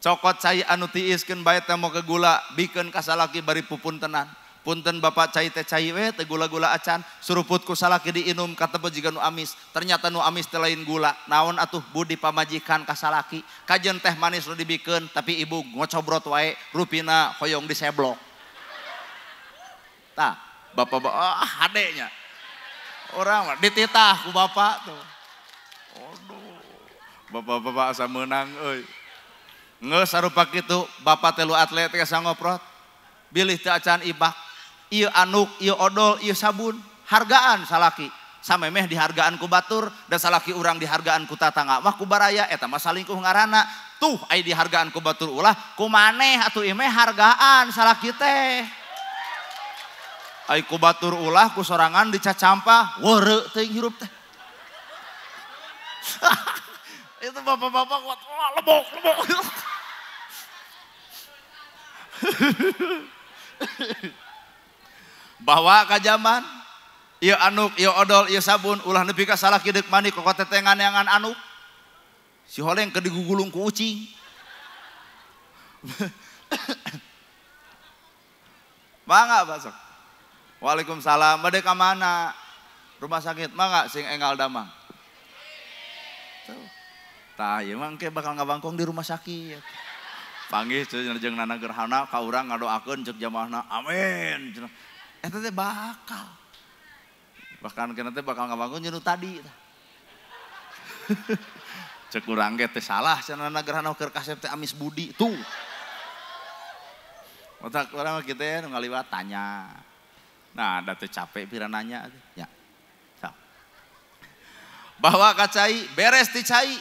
Cokot cai anu tiiskeun bae teh moga gula, bikeun ka salaki bari pupuntenan. Punten bapak cai teh cai we teh gula-gula acan, suruput ku salaki diinum katebe jiga nu amis. Ternyata nu amis teh lain gula. Naon atuh budi pamajikan ka salaki. Kajen teh manis nu dibikeun tapi ibu ngocobrot wae rupina hoyong diseblok. Tah, bapak hadenya. Orang mah dititah ku bapak tuh. Aduh. Bapak-bapak asa meunang euy. Geus sarupa kitu bapak teh lu atlet teh sangoprot. Bilih teh acan ibak. Ieu anuk, ieu odol, ieu sabun, hargaan salaki. Samemeh dihargaan ku batur dan salaki urang dihargaan ku tatangga. Mah ku baraya eta mah salingkuh ngaranna. Tuh ai dihargaan ku batur ulah ku maneh atuh ieu mah hargaan salaki teh. Ai ku batur ulah ku sorangan dicacampah, weureu teuing hirup teh. Itu bapak-bapak kuat, wah lebok. Bawa ka zaman ieu anuk, ieu odol, ieu sabun ulah nepi ka salaki deuk mani kokot tetengan yangan anuk. Si holeng ke digugulung ku ucing. Mangga basok. Waalaikumsalam. Bade ka mana? Rumah sakit mah enggak sing enggal damang. Tuh. Tah ieu mah engke bakal ngabangkong di rumah sakit. Panggih jeung nana gerhana ka urang ngadoakeun ceuk jamaahna. Amin. Eta teh bakal. Bahkan kena teh bakal ngabangkong jeung tadi. Cek urang ge teh salah cenah nana gerhana keur kasep teh amis budi tuh. Otak urang kitu ngaliwat tanya. Nah, ada teh capek pira nanya ya. Bahwa kacai beres ti cai.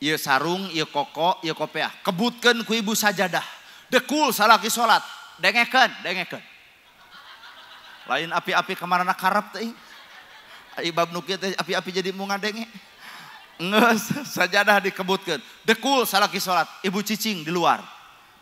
Ieu sarung, ieu koko, ieu kopiah. Kebutkeun ku ibu sajadah. Dekul salaki salat, dengekeun. Lain api-api kamarana karep teh. Ai bab nu kieu teh api-api jadi munga denge. Ngeus sajadah dikebutkeun. Dekul salaki salat, ibu cicing di luar.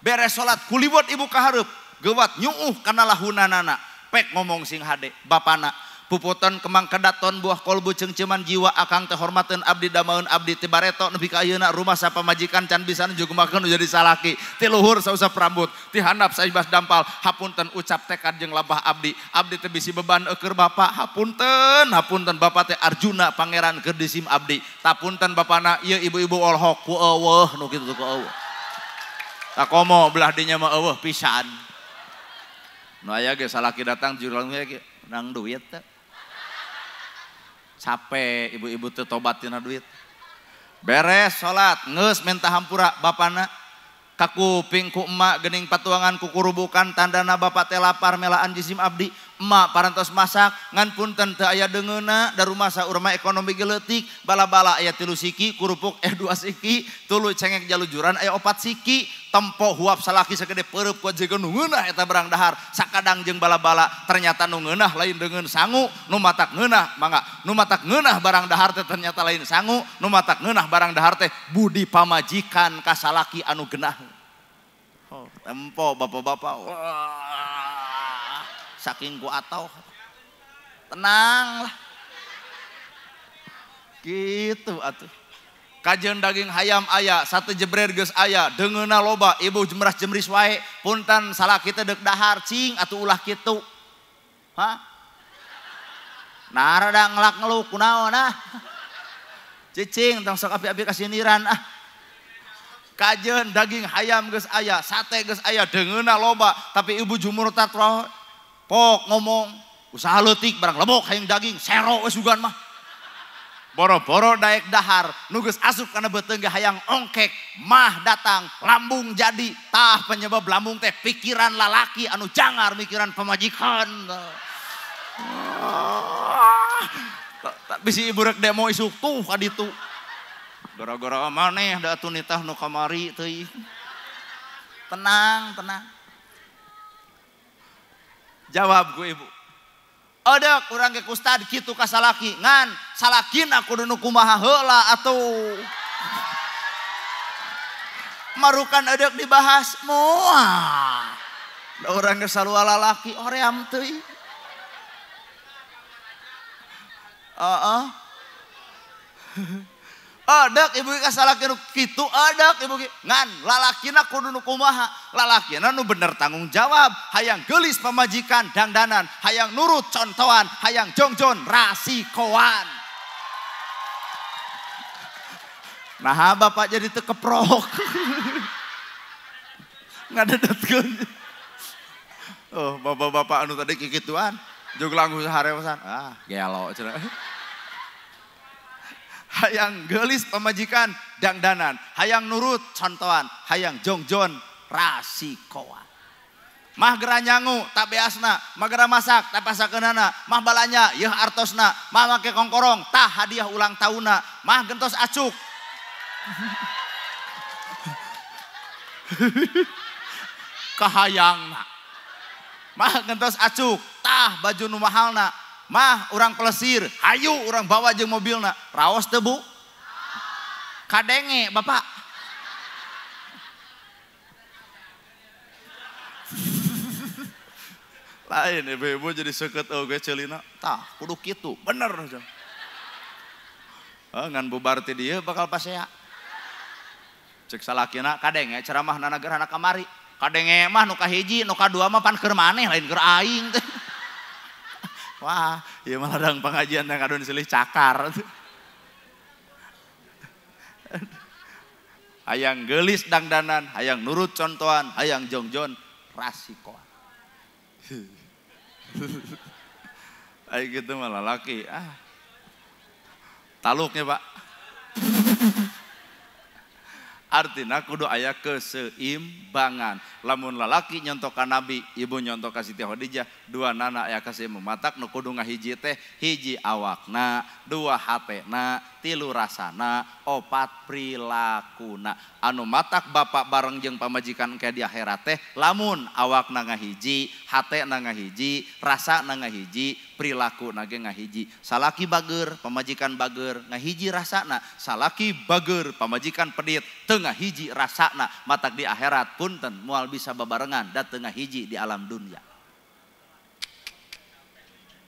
Beres salat kuliwat ibu kahareup. Gewat nyuuh kana lahunanana. Pek ngomong sing hade bapana puputon kemang kedaton buah kolbu cengceman jiwa akang teh hormateun abdi damaeun abdi ti bareto nepi ka ayeuna rumah sapamajikan can bisa njugemakeun jadi salaki ti luhur sausap rambut ti handap saibas dampal hapunten ucap tekad jeung labah abdi teh bisi beban keur bapa hapunten bapa teh Arjuna pangeran keur disim abdi tapunten bapana ieu ibu-ibu olhok ku eueuh nu kitu ku eueuh takomo belah dinya mah eueuh pisan. Nu aya ge salaki datang jurang ge nang duit teh. Capek ibu-ibu teh tobat tina duit. Beres salat, geus menta hampura bapana ka kuping ku emak geuning patuangan ku kurubukan tandana bapa teh lapar melaan jisim abdi. Emak parantos masak ngan punten teu aya deungeuna da rumasa urang mah ekonomi ge leutik bala-bala aya 3 siki kurupuk 2 siki tuluy cengek jalujuran aya 4 siki tempo huap salaki sagede peureub ku jeung nu ngeunah eta barang dahar sakadang jeung bala-bala ternyata nu ngeunah lain deungeun sangu nu matak ngeunah mangga nu matak ngeunah barang dahar teh ternyata lain sangu nu matak ngeunah barang dahar teh budi pamajikan ka salaki anu geunah. Oh, tempo bapak-bapak saking ku atau tenang lah gitu atuh. Kajeun daging hayam aya sate jebrer geus aya deungeuna loba ibu jemras jemris wae punten salaki teh deuk dahar cing atuh ulah kitu nah rada ngelak ngeluk kunaon cicing tong sok api-api kasiniran kajeun daging hayam geus aya sate geus aya deungeuna loba tapi ibu jumurtat pok ngomong usaha leutik barang lebok hayang daging sero we sugan mah boro-boro daek dahar nu geus asup kana beuteung ge hayang ongkek mah datang lambung jadi tah penyebab lambung teh pikiran lalaki anu jangar mikiran pamajikan bisi ibu rek demo isuk tuh ka ditu gara-gara maneh da atuh nitah nu kamari teuing tenang jawab ku ibu. Odek urang ge kustad kitu ka salaki ngan salakina kudu nu kumaha heula atuh. Marukan odek dibahas moal. Da urang ge sarua lalaki oream teuing. Adak ibu ka salaki nu kitu adak ibu ngan lalakina kudu nu kumaha lalakina nu bener tanggung jawab hayang geulis pamajikan dangdanan hayang nurut contohan hayang jongjon rasikoan nah bapak jadi teu keprok ngadedetkeun oh bapak-bapak anu tadi kikituan jog langkung sahareosan gelo cenah hayang geulis pamajikan dangdanan hayang nurut contohan hayang jongjon rasikoan mah gera nyangu tak beasna mah gera masak tak pasakeunana mah balanya yeuh artosna mah make kongkorong tah hadiah ulang tahunna mah gentos acuk kahayangna mah gentos acuk tah baju nu mahalna mah urang pelesir hayu urang bawa jeung mobilna raos teu bu kadenge bapak lain ibu-ibu jadi seukeut oge ceulina tah kudu kitu bener ngan bubar ti dieu bakal pasea cek salakina kadenge ceramah na nagara kamari kadenge mah nu kahiji nu kadua mah pan keur maneh lain keur aing teh Wah, ieu mah ladang pengajian yang kadon silih cakar. Hayang geulis dangdanan, hayang nurut contohan, hayang jongjon rasikoan. Ayo gitu malah laki. Taluknya Pak. Artinya kudu aya keseimbangan. Lamun lalaki nyontok ka Nabi, ibu nyontok ka Siti Khadijah, dua nana aya keseimbangan. Matak nu kudu ngahiji teh, hiji awakna, dua hatena, tilu rasana, opat prilakuna. Anu matak bapak bareng jeung pamajikan ke di akhirat teh, lamun awakna ngahiji, hatena ngahiji, rasana ngahiji, prilakuna ge ngahiji. Salaki bager, pamajikan bager, ngahiji rasana. Salaki bager, pamajikan pedit, teu ngahiji rasana. Matak di akhirat punten moal bisa babarengan da teu ngahiji di alam dunia.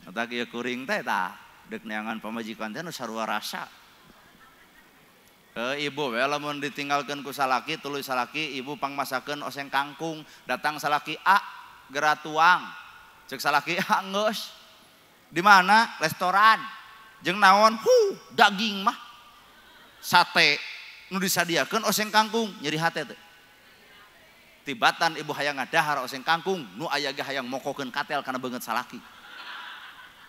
Matak ieu kuring teh tah deuk neangan pamajikan teh nu sarua rasa. Ibu lamun ditinggalkeun ku salaki, tuluy salaki, ibu pangmasakeun oseng kangkung, datang salaki geura tuang. Ceuk salaki geus. Di mana? Restoran. Jeung naon? Daging mah. Sate nu disadiakeun oseng kangkung, nyeri hate teh. Tibatan ibu hayang ngadahar oseng kangkung, nu aya ge hayang mokokeun katel kana beungeut salaki.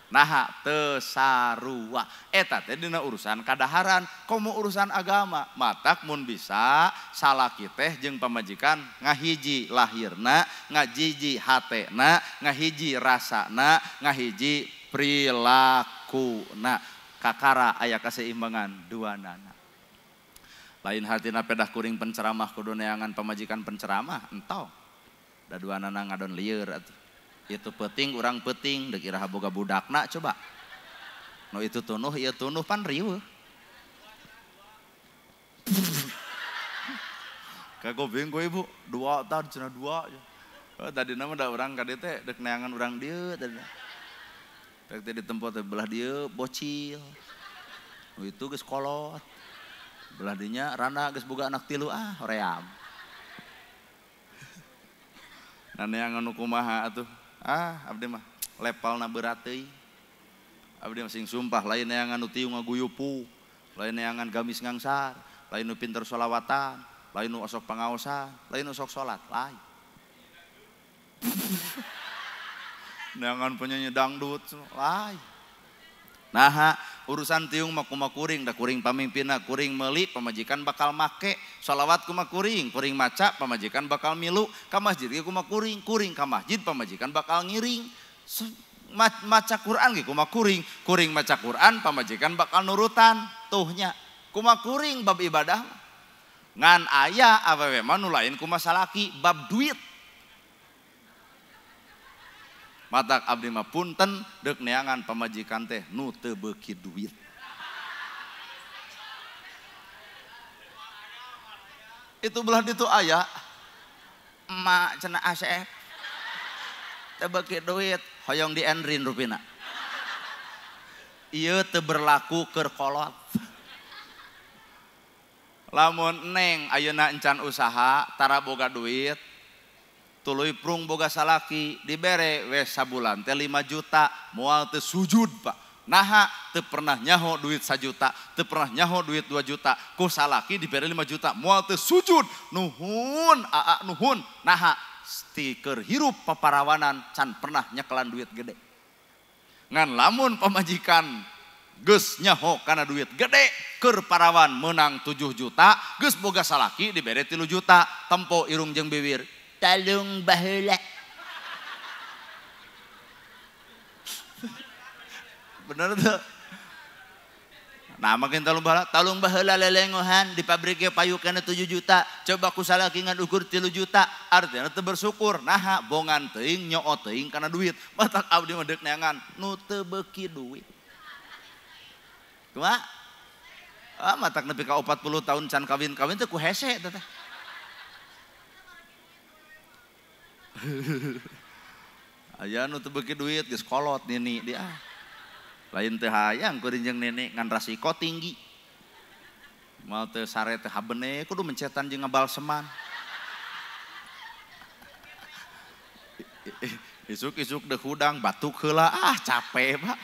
Nah teu sarua eta teh dina urusan kadaharan, komo urusan agama. Matak mun bisa salaki teh jeung pamajikan ngahiji lahirna, ngajiji hatena, ngahiji rasana, ngahiji prilakuna. Kakara aya kaseimbangan duanana. Lain hatina pedah kuring penceramah kudu neangan pamajikan penceramah entong. Da duanana ngadon lieur atuh. Itu penting, orang penting, dek iraha boga budakna coba. No itu tunuh, iya tunuh pan riweuh. Kago bengko ibu, 2 tahun cenah 2. Tadi nama da orang kade teh dek neangan orang dieu tadi. Dek teh di tempat belah dieu bocil. No itu geus kolot. Belah dinya rana geus boga anak 3 hoream. Nah neangan nu kumaha atuh. Abdi mah lepalna berat teuing. Abdi mah sing sumpah lain neangan nu tiung ngaguyupu, lain neangan gamis ngangsar, lain nu pinter sholawatan, lain nu osok pangaosan, lain nu sok salat, lain. Neangan penyanyi dangdut, lain. Nah, urusan tiung mah kumaha kuring, da kuring pamimpinna, kuring meuli pamajikan bakal make, sholawat kumaha kuring, kuring maca pamajikan bakal milu, ka masjid ge kumaha kuring, kuring ka masjid pamajikan bakal ngiring. Maca Quran ge kumaha kuring, kuring maca Quran pamajikan bakal nurutan, tuhnya. Kumaha kuring bab ibadah. Ngan aya awewe mah nu lain kumaha salaki bab duit. Matak abdi mah punten deuk neangan pamajikan teh nu teu beuki duit. Itu belah ditu aya emak cenah Asep teu beuki duit hoyong di Enrin rupina. Ieu teu berlaku keur kolot. Lamun neng ayeuna encan usaha tara boga duit, tuluy prung boga salaki dibere wes sabulan teh 5 juta moal teu sujud Pak. Naha teu pernah nyaho duit 1 juta, teu pernah nyaho duit 2 juta, ku salaki dibere 5 juta moal teu sujud. Nuhun nuhun. Naha stiker hirup paparawanan can pernah nyekelan duit gede. Ngan lamun pamajikan geus nyaho kana duit gede keur parawan menang 7 juta, geus boga salaki dibere 3 juta, tempo irung jeung bibir. Talung baheula. Bener tuh. Nah makin talung baheula lelengohan di pabrik ge payukana 7 juta. Coba ku salaki ngan ukur 3 juta. Artinya teu bersyukur. Nah bongan teuing nyoot teuing kana duit. Matak abdi mah deuk neangan nu teu beuki duit. Kumaha? Matak nepi ka 40 tahun can kawin-kawin teh ku hese teh. Aya nu teu beuki duit geus kolot nini dia. Lain teh hayang kuring jeung nenek ngan rasiko tinggi. Moal teu sare teh habene kudu mencetan jeung ngabalseman. Isuk-isuk deh hudang batuk heula capek Pak.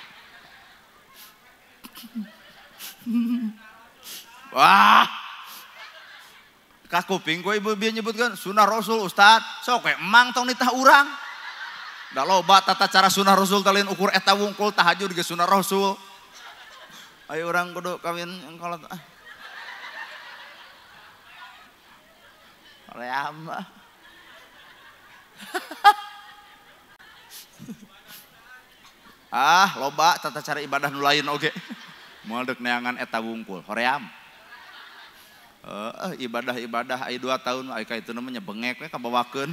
Wah. Kakuping gue ibu biar nyebutkan sunah Rasul Ustad. Sok emang tong nitah urang. Da loba tata cara sunah Rasul talin ukur eta wungkul tahajud ge sunah Rasul. Ayo orang kudu kawin engkol. Reama. Loba tata cara ibadah nu lain oge. Moal deuk neangan eta wungkul, hoream. Ibadah ai 2 tahun ai ka itu namanya bengek we kabawakeun.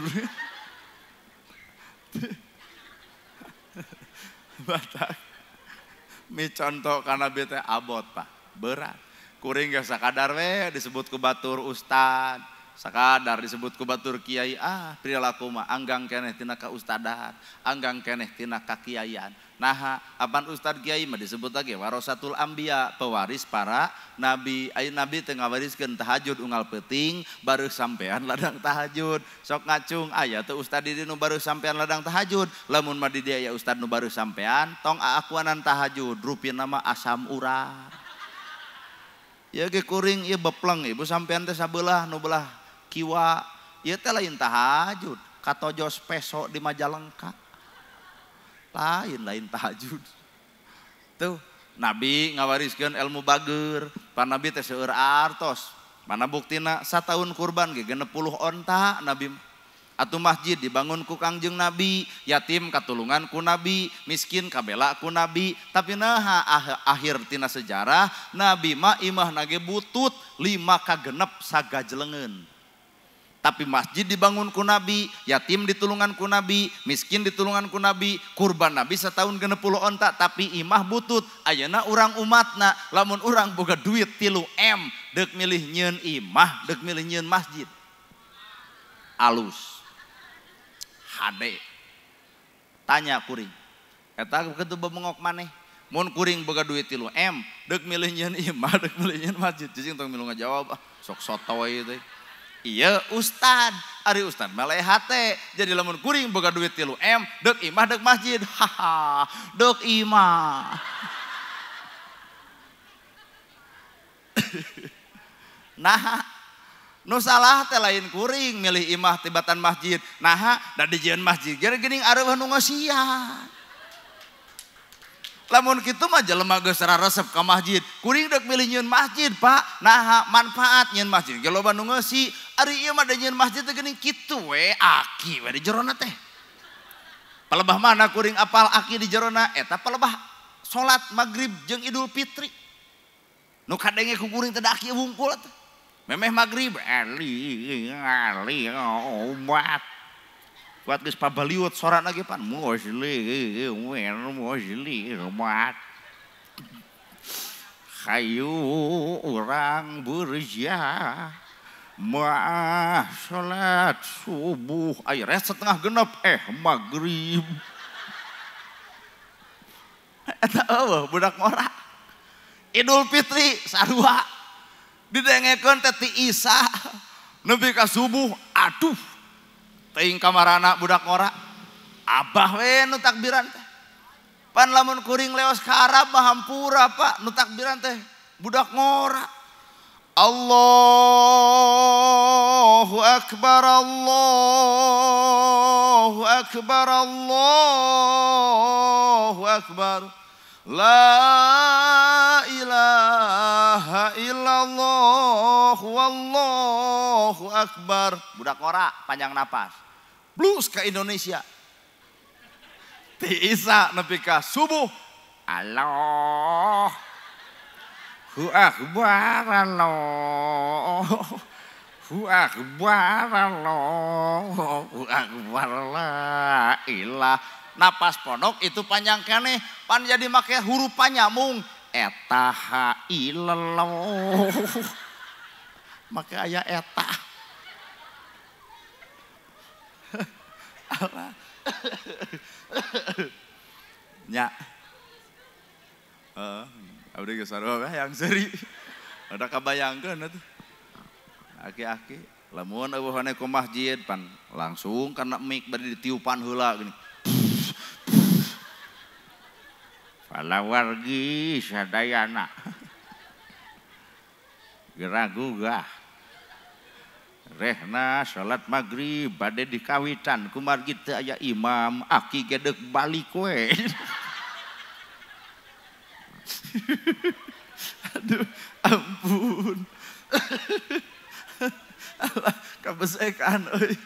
Batak. Mi contoh kana bete abot Pak, berat. Kuring ge sakadar we disebut ku batur ustad, sakadar disebut ku batur kiai, perilaku mah anggang keneh tina kaustadan, anggang keneh tina kakiaian. Nah, apan ustad kiai mah disebut lagi warasatul anbiya, pewaris para nabi. Ai nabi teu ngawariskeun tahajud unggal peuting baru sampean ladang tahajud. Sok ngacung aya teu ustad di nu baru sampean ladang tahajud. Lamun mah di dia ya ustad nu baru sampean tong aakuanan tahajud, rupina mah asam urang. Ya ge kuring ieu bepleng ibu sampean teh sabelah nu belah kiwa. Ieu teh lain tahajud, katojos peso di Majalengka. Lain tahajud. Tuh, Nabi ngawariskeun ilmu bageur, pan Nabi teh seueur artos. Mana buktina 1 tahun kurban ge 60 onta Nabi. Atuh masjid dibangun ku Kangjeng Nabi, yatim katulungan ku Nabi, miskin kabela ku Nabi. Tapi akhir tina sejarah Nabi mah imah nage butut 5 kagenep sagajlengeun. Tapi masjid dibangun ku Nabi, yatim ditulungan ku Nabi, miskin ditulungan ku Nabi, kurban Nabi 1 tahun 60 onta, tapi imah butut. Ayeuna urang umatna, lamun urang boga duit 3 M, deuk milih nyeun imah, deuk milih nyeun masjid. Alus. HD. Tanya kuring. Eta kitu bebengok maneh. Mun kuring boga duit 3 M, deuk milih nyeun imah, deuk milih nyeun masjid. Cicing tong milu ngajawab, sok soto we teh. Iya ustad, ari ustad meleh hate. Jadi lamun kuring boga duit 3 M, deuk imah deuk masjid. Haha, deuk imah. Nah, nu salah teh lain kuring milih imah tibatan masjid. Nah, da dijieun masjid ge geuning areuh nu ngosian. Lamun kitu mah jelema geus resep ka masjid, kuring deuk milih nyieun masjid, Pak. Nah, manfaat nyieun masjid ge loba nu ngeusi. Ari ieu mah da nyieun masjid teh geuning kitu we, aki we di jerona teh. Palebah mana kuring apal aki di jerona? Eta palebah salat magrib jeung Idul Fitri. Nu kadenge ku kuring teh da aki wungkul teh. Memeh magrib ali umat. Kuat geus pabaliut sorana ge pan musli umat. Hayu urang beurja mah salat subuh aya res 6:30 magrib. Eta eueuh budak ngora. Idul Fitri sarua didengekeun teh ti Isa nepi ka subuh, aduh teuing kamarana budak ngora abah we nu takbiran teh. Pan lamun kuring leos ka Arab mah hampura Pak, nu takbiran teh budak ngora. Allahu akbar, Allahu akbar, Allahu akbar. La ilaha illallah wallahu akbar. Budak ngora panjang napas. Blues ke Indonesia. Ti Isa nepi ka subuh. Allahu akbar, Allahu akbar, Allahu akbar, la ilah. Napas pondok itu panjang keneh, pan jadi make huruf panyamung. Eta ha ilallah. Make aya eta. Nya. Abdi geus sarua yang seri. Ada kabayangkeun atuh. Aki-aki lamun eueuh hane ku masjid pan langsung kana mik bari ditiupan heula gini. Palawargi sadayana. Geragugah. Rehna salat maghrib bade dikawitan kumargi teu aya imam aki gedek balik we. Aduh ampun. Allah kabesekan euy.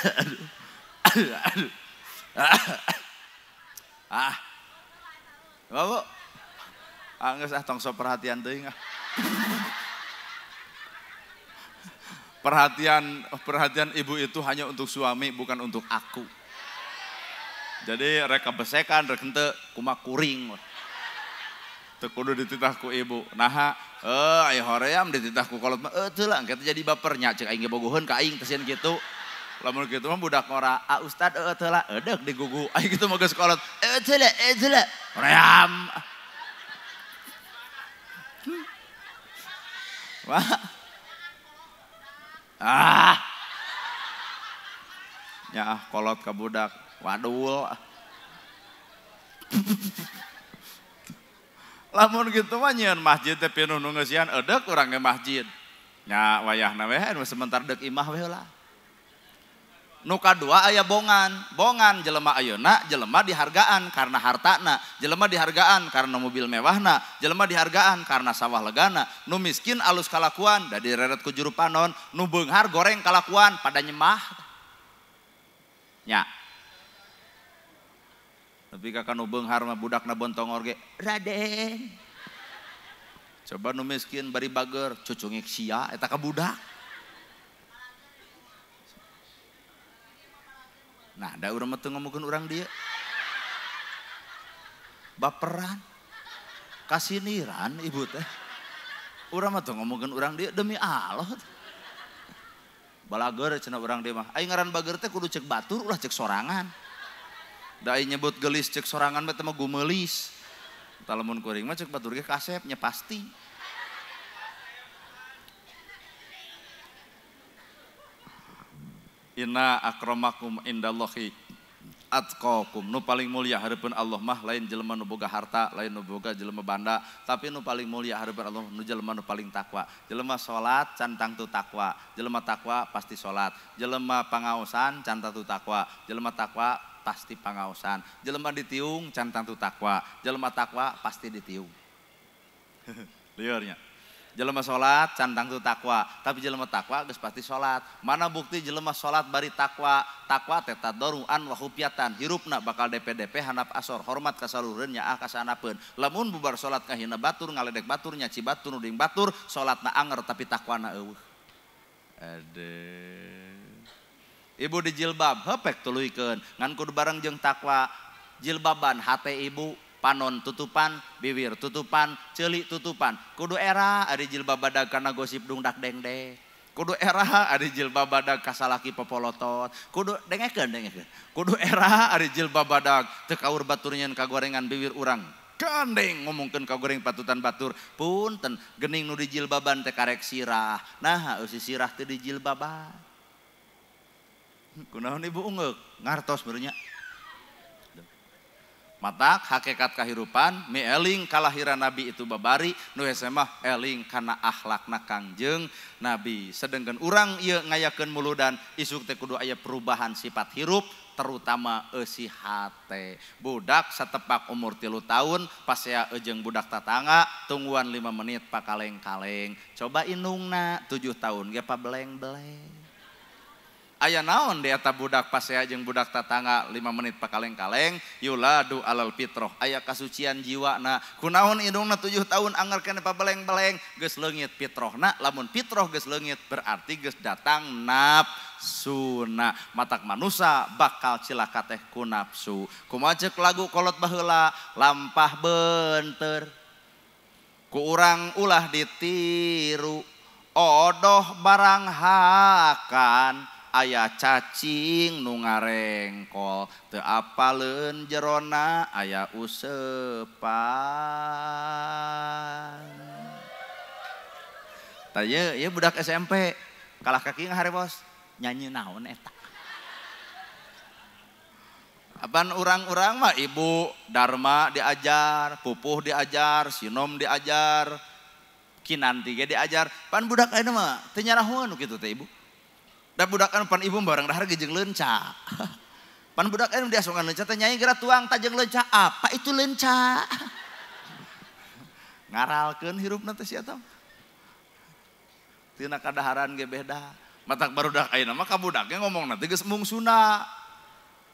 Aduh. Aduh. Bapak. Geus tong sok perhatian teuing ah. Perhatian ibu itu hanya untuk suami bukan untuk aku. Jadi reka besekan rek henteu kumaha kuring. Teu kudu dititah ku ibu. Naha aya hoream dititah ku kolot mah teu lah engke jadi baper nya ceuk aing bogoheun ka aing teh sieun kitu. Lamun kitu mah budak ngora ustad teu lah eudeuh digugu aing kitu mah geus kolot teu lah hoream. Wah. Ya kolot ka budak wadul. Lamun kitu mah nyieun masjid teh pinuh nu ngeusian eudeuh urang ge masjid. Nya wayahna we sebentar deuk imah we heula. Nu kadua aya bongan jelema ayeuna jelema dihargaan karena hartana, jelema dihargaan karena mobil mewahna, jelema dihargaan karena sawah legana. Nu miskin alus kalakuan da direret ku juru panon, nu beunghar goreng kalakuan pada nyemah. Nya. Tapi kakak nu beunghar mah budakna bontongor ge, Raden. Coba nu miskin bari bager, cucungik sia eta ka budak. Nah, da urang mah teu ngomongkeun urang dieu. Baperan. Kasiniran ibu teh. Urang mah teu ngomongkeun urang dieu demi Allah. Balager cenah urang dieu mah. Aing ngaran bager teh kudu cek batur ulah cek sorangan. Da aing nyebut geulis cek sorangan mah teh mah gumeulis. Tah lamun kuring mah cek batur ge kasep nya pasti. Inna akramakum indallahi atqakum. Nu paling mulia hareupeun Allah mah lain jelema nu boga harta, lain nu boga jelema banda, tapi nu paling mulia hareupeun Allah nu jelema nu paling takwa. Jelema salat can tangtu takwa, jelema takwa pasti salat. Jelema pangaosan can tangtu takwa, jelema takwa pasti pangaosan. Jelema ditiung can tangtu takwa, jelema takwa pasti ditiung. Liurnya. Jelema salat can tangtu takwa, tapi jelema takwa geus pasti salat. Mana bukti jelema salat bari takwa? Takwa teh tadarruan wa khufyatan. Hirupna bakal DP handap asor, hormat ka salureun nyaah ka sanapeun. Lamun bubar salat kahina batur ngaledek batur nyaci batur nuding batur, salatna anger tapi takwana eueuh. Ibu di jilbab hepek tuluikeun ngan kudu bareng jeung takwa. Jilbaban hate ibu panon tutupan, bibir tutupan, ceuli tutupan. Kudu era ari jilbab badag kana gosip dungdak dengdek. Kudu era ari jilbab badag ka salaki popolotot. Kudu dengekeun. Kudu era ari jilbab badag teu kaur batur nyeun ka gorengan bibir urang. Gandeng ngomongkeun ka goreng patutan batur. Punten, geuning nu di jilbaban teh karek sirah. Nah, eusi sirah teh di jilbaban. Kunaon ibu ungeuk? Ngartos baru nya. Matak hakikat kahirupan mi eling kalahiran Nabi itu babari nu hese mah eling kana akhlakna Kangjeng Nabi. Sedengkeun urang ieu ngayakeun muludan isuk teh kudu aya perubahan sifat hirup terutama eusi hate. Budak satepak umur 3 tahun pas aya jeung budak tatangga tungguan 5 menit pakaleng-kaleng. Coba indungna 7 tahun ge pabeleng-beleng. Aya naon di eta budak pasea jeung budak tatangga 5 menit pakaleng-kaleng yuladu alal fitrah aya kasucian jiwana. Kunaon indungna 7 tahun anger kene pabeleng-beleng geus leungit fitrahna. Lamun fitrah geus leungit berarti geus datang nafsuna. Matak manusia bakal cilaka teh ku nafsu. Kumaha ceuk lagu kolot baheula lampah beunteur ku urang ulah ditiru odoh barang hakan. Aya cacing nu ngarengkol teu apaleun jerona aya usepan. Tah ieu budak SMP kalah kaki ngaharebos nyanyi naon eta. Apaan orang-orang mah ibu Dharma diajar, pupuh diajar, sinom diajar, kinanti ge diajar. Pan budak ayeuna mah teu nyarahoan kitu teh ibu. Da budak anu pan ibu barang dahar ge jeung leunca. Pan budak ayeuna dia songan leunca teh nyai geura tuang tajeng leunca. Apa itu leunca? Ngaralkeun hirupna teh sia tah. Tina kadaharan ge beda. Matak barudak ayeuna mah ka budaknya ngomongna teh geus mungsuna.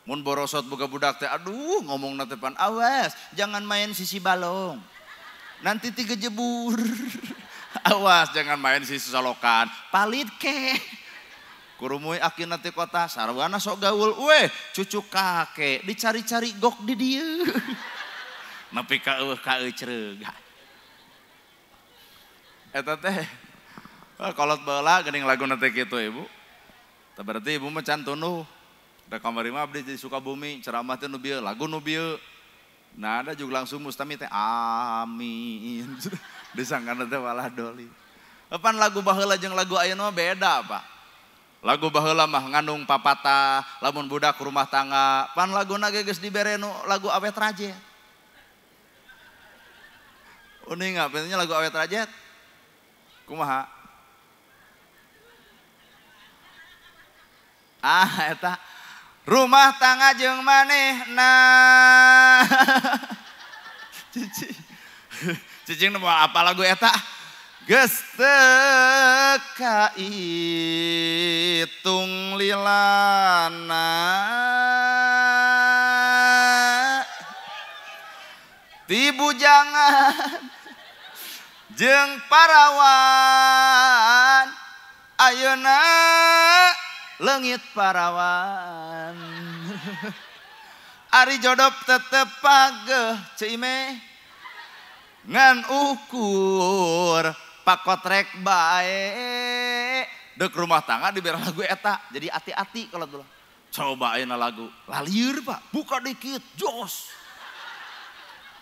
Mun borosot boga budak teh aduh ngomongna teh pan awas jangan main sisi balong. Nanti tiga jebur. Awas jangan main sisi solokan. Palit ke. Kurumuy akhirna teh kota sarwana sok gaul. Weh cucu kakek dicari-cari gok di dieu. Nepi ka eueuh cereug. Eta teh kolot baheula geuning laguna teh kitu ibu. Tah berarti ibu mah can tunuh. Da kamari mah abdi di Sukabumi ceramah teh nu bieu, lagu nu bieu. Nah ada juga langsung mustami teh amin. Disangkana teh walah doli. Pan lagu baheula jeung lagu ayeuna mah beda Pak. Lagu baheula mah ngandung papatah, lamun budak rumah tangga, pan laguna ge geus dibere nu lagu awet rajet. Uning apanya lagu awet rajet? Kumaha? Eta rumah tangga jeung manehna. Cicing nu apa lagu eta? Geus teu kaitung lilana. Ti bujangan jeung parawan ayeuna leungit parawan. Ari jodop tetep pageuh ceime ngan ukur pakotrek bae. Deuk rumah tangga dibere lagu eta. Jadi hati-hati kalau dulu. Coba ayeuna lagu lalieur Pak, buka dikit jos.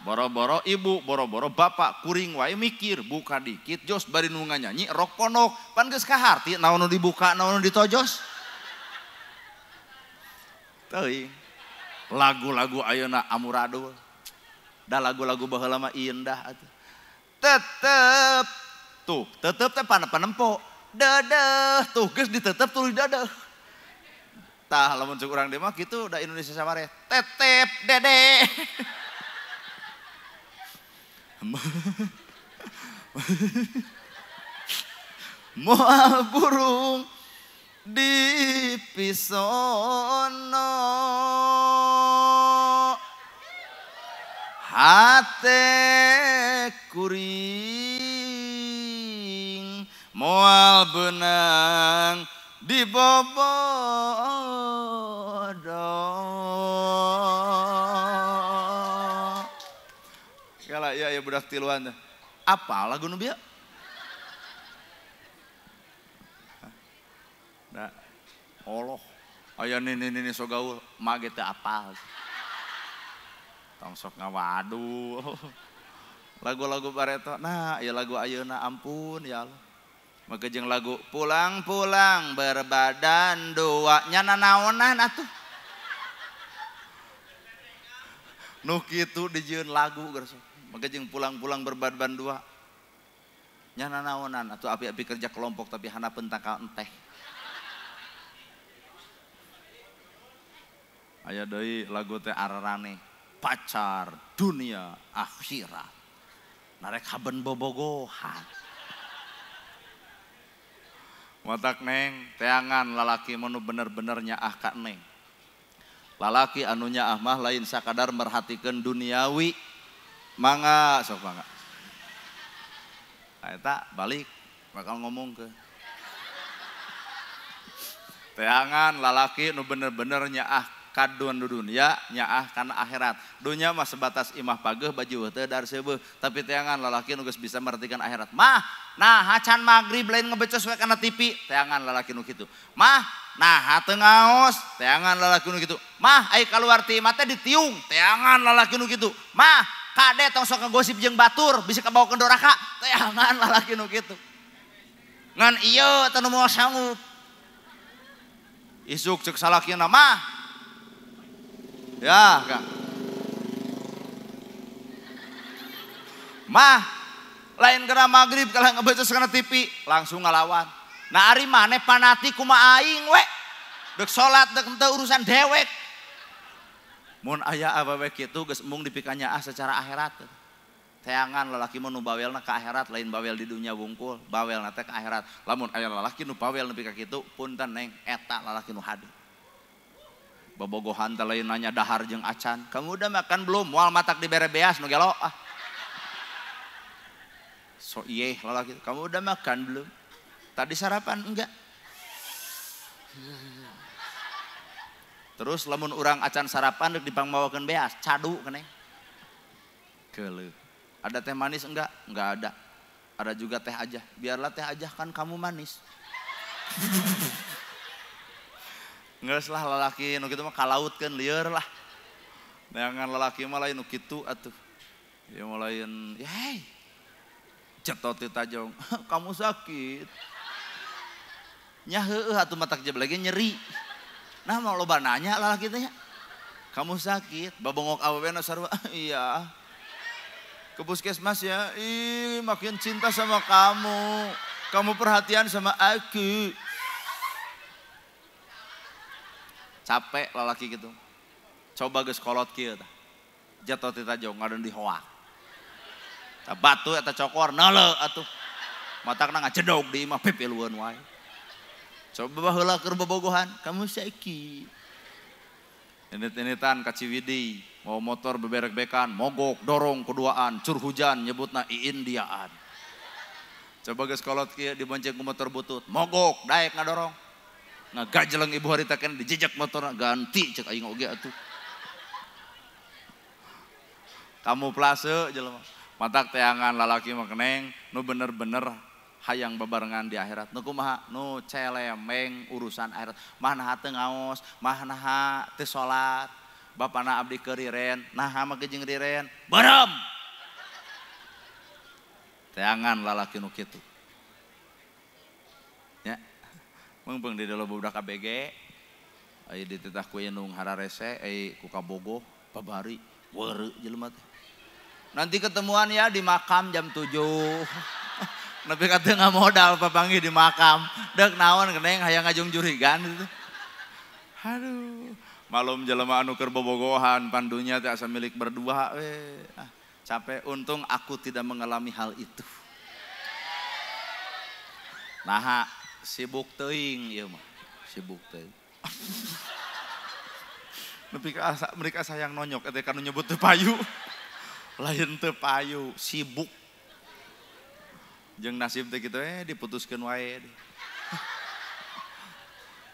Boro-boro ibu, boro-boro bapak kuring wae mikir buka dikit jos bari nu nyanyi rok ponok. Pan geus kaharti naon nu dibuka naon nu ditojos. Teuing. Lagu-lagu ayeuna amuradul. Da lagu-lagu baheula mah indah atuh. Tetep tuh, tetep teh panempo. Dedeh tuh geus ditetep tuluy dedeh. Tah lamun cuk urang deui mah kitu da Indonesia sabare. Tetep dede. Moal burung dipisono hate kuring moal benang dibobodo. Kala ya budak tiluan. Apa lagu nu bieu? Da Allah aya nini sok gaul mage teu apal. Tong sok ngawadu. Lagu-lagu bareto. Nah, ya lagu ayeuna ampun ya Allah. Maka jeung lagu pulang-pulang berbadan dua nyana naonan atuh. Nu kitu dijieun lagu geus. Maka jeung pulang-pulang berbadan dua. Nyana naonan atuh api-api kerja kelompok tapi hanapeun tangkal enteh. Aya deui lagu teh ararane pacar dunia akhirat. Narek haben bobogohan. Matak neng, teangan lalaki manu bener-bener nyaah ka neng. Lalaki anu nyaah mah lain sakadar merhatikeun duniawi. Mangga, sok mangga. Eta balik bakal ngomong ke. Teangan lalaki nu bener-bener nyaah kaduan dunia nyaah kana akhirat. Dunia mah sebatas imah pageuh baju teu dar seueuh, tapi teangan lalaki nu geus bisa merhatikan akhirat. Mah, nah hacan magrib lain ngebecos we kana TV, teangan lalaki nu kitu. Mah, nah teu ngaos, teangan lalaki nu kitu. Mah, ai kaluar ti imah teh ditiung, teangan lalaki nu kitu. Mah, kade tong sok ngagosip jeung batur, bisa kabawakeun doraka, teangan lalaki nu kitu. Ngan ieu teu nu moal sanggup. Isuk ceuk salakina mah Ya, Kak. Mah, lain kena maghrib kalau ngebaca sekena TV langsung ngelawan. Nah ari maneh panati kumaha aing we. Dek salat dek teu urusan dewek. Mun aya awewe kitu geus mung dipikanya secara akhirat. Teangan lalaki mun nu bawelna ka akhirat lain bawel di dunia wungkul, bawelna teh ka akhirat. Lamun aya lalaki nu bawel nepi ka kitu punten neng eta lalaki nu hade. Bobogohan teh lain nanya dahar jeung acan. Kamu udah makan belum? Moal matak dibere beas nu gelo ah. So iye lalaki, kamu udah makan belum? Tadi sarapan enggak? Terus lamun urang acan sarapan dek dipangbawakeun beas, cadu keneh. Keuleuh. Ada teh manis enggak? Enggak ada. Ada juga teh aja. Biarlah teh aja kan kamu manis. Geus lah lalaki nu kitu mah kalautkeun lieur lah. Neangan lalaki mah lain nu kitu atuh. Ya mah lain, "Yey. Cetot ti tajong, kamu sakit." Nya heueuh atuh matak jeb lagi nyeri. Nah mau loba nanya lalaki teh nya. Kamu sakit, babongok awewena sarua. Iya. Ke puskesmas ya. Ih, makin cinta sama kamu. Kamu perhatian sama aku. Capek lalaki gitu. Coba geus kolot kieu tah. Jatuh ti tajong ngadeun di hoak. Tah batu eta cokor neuleuh atuh. Matakna ngacedog di imah pipilueun wae. Coba baheula keur bobogohan, kamu sakit. Init-initan ka Ciwidey, mau motor beberek-bekan, mogok, dorong kuduaan, cur hujan nyebutna iindiaan. Coba geus kolot kieu dibonceng ku motor butut, mogok, daek ngadorong. Ngagajeleng ibu harita kan dijejak motorna ganti cek aing oge atuh. Kamu plase jelema. Matak teangan lalaki mah keneng nu bener-bener hayang babarengan di akhirat. Nu kumaha? Nu celemeng urusan akhirat. Mah teu ngaos, mah teu salat. Bapana abdi keur riren, naha mah jeung riren. Barem. Teangan lalaki nu kitu. Ya. Mungpeung di dalam budak ABG. Aya dititah ku indung hararese, ku kabogoh, babari, weureu jelema teh. Nanti ketemuan ya di makam jam 7. Nepi ka teu ngamodal papanggih di makam. Deuk naon keneng hayang ngajung jurigan gitu. Aduh, malum jelema anu keur bobogohan pandunya teh asa milik berdua we. Capek, untung aku tidak mengalami hal itu. Nah, sibuk teuing ieu mah. Sibuk teuing. Nepi ka asa mereka sayang nonyok eta kanu nyebut teu payu. Lain teu payu, sibuk. Jeung nasib teh kitu diputuskeun wae.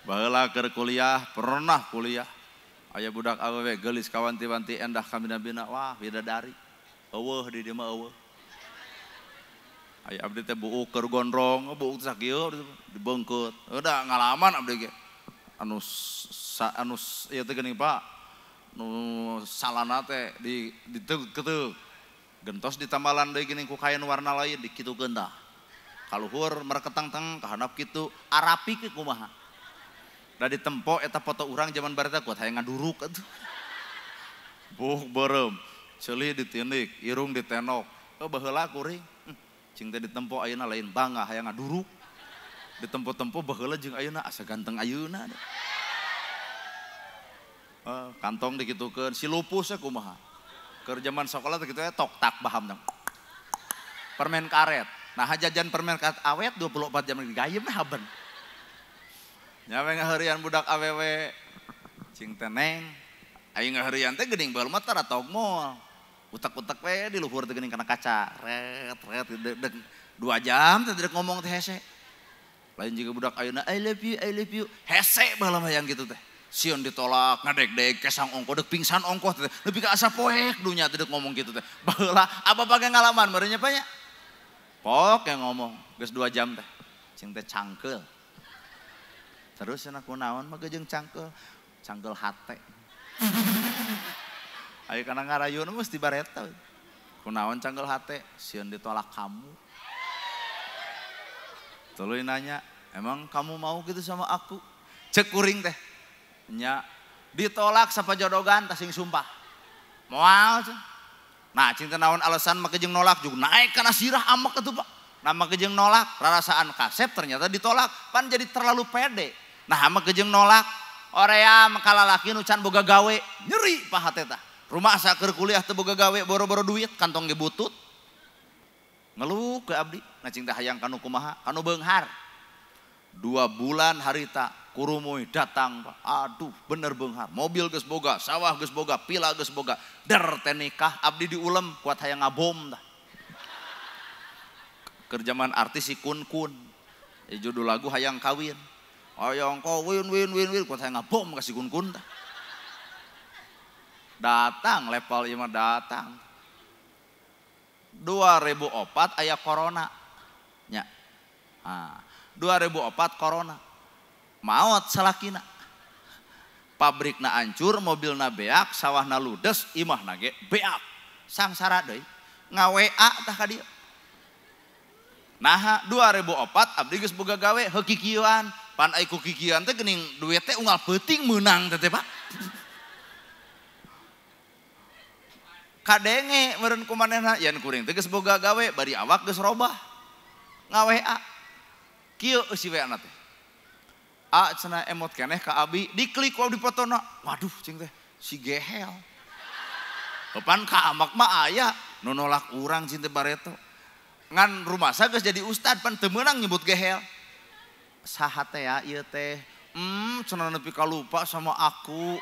Baheula keur kuliah, pernah kuliah. Aya budak awewe geulis kawanti-wanti endah ka bina-bina, wah bidadari. Eueuh di dieu mah eueuh. Aya abdi teh buuk keur gondrong, buuk teh sakieu dibeungkeut. Udah ngalaman abdi ge. Anu ieu teh geuning Pak. Nu salana teh diteug-teug. Gentos ditambalan deui geuning ku kain warna lain dikitukeun tah. Kaluhur mereketang-tang kahandap kitu arapi ke kumaha. Da ditempo eta foto urang zaman bareta kuat hayang ngaduruk atuh. Buh beureum, ceulih ditindik, irung ditenok. Baheula kuring. Cing teh ditempo ayeuna lain bangga hayang ngaduruk. Ditempo-tempo baheula jeung ayeuna asa ganteng ayeuna. Kantong dikitukeun si lupus kumaha. Keur zaman sekolah teh kitu tok tak baham tang. Permen karet. Nah jajan permen karet awet 24 jam digayem haben. Nya we ngaheurian budak awewe cing teh neng. Aing ngaheurian teh geuning baheul mah tara tog moal. Utak-utak we di luhur teh geuning kana kaca. Ret deuk 2 jam teh deuk ngomong teh hese. Lain juga budak ayeuna I love you. Hese baheula mah yang gitu teh. Sion ditolak, ngadeg-deg, kesang ongko, dek pingsan ongko, lebih ke asa poek dunya teh ngomong gitu teh. Baheula apa pake ngalaman merenya banyak. Pok yang ngomong, geus 2 jam teh. Cing teh cangkeul. Terus cenah kunaon mah jeung cangkeul. Cangkeul hate. Aya kana ngarayun mesti bareta. Kunaon cangkeul hate? Sieun ditolak kamu. Tuluy nanya, "Emang kamu mau gitu sama aku?" Cek kuring teh. Nya Ditolak sapajodogan tasing sumpah. Moal. Nah, cinta naon alasan make jeung nolak juga naik kana sirah amek atuh Pak. Nah make jeung nolak, rarasaan kasep ternyata ditolak, pan jadi terlalu pede. Nah make jeung nolak, orea makalalaki nu can boga gawe, nyeri paha teh tah. Rumah asa keur kuliah teu boga gawe, boro-boro duit, kantong ge butut. Ngeluh ke abdi, nah cinta hayang kanu kumaha, kanu beunghar. 2 bulan harita kurumuy datang Pak. Aduh bener beunghar, mobil geus boga, sawah geus boga, pila geus boga. Der teh nikah abdi diulem kuat hayang ngabom tah. Kerjaman artis si kun-kun. Judul lagu hayang kawin. Hayang kawin win kuat hayang ngabom ka si kun-kun tah. Datang level ieu mah datang. 2004 aya corona. Nya. Ah, 2004 corona. Maot salakina. Pabrikna hancur, mobilna beak, sawahna ludes, imahna ge beak. Sangsara deui. NgaWA tah ka dieu. Nah 2004 abdi geus boga gawe heukikieuan. Pan aya kukikieuan teh geuning duit teh unggal peuting meunang teh Pak. Kadenge meureun kumanehna yen kuring teh geus boga gawe bari awak geus robah. NgaWA. Kieu si WA-na teh. Cenah emot keneh ka abi, diklik wae di fotona. Waduh cing teh si gehel. Pan ka amak mah aya nu nolak urang cing teh bareto. Ngan rumah saya geus jadi ustad pan teu meunang nyebut gehel. Saha teh ya ieu teh? Cenah nepi ka lupa sama aku.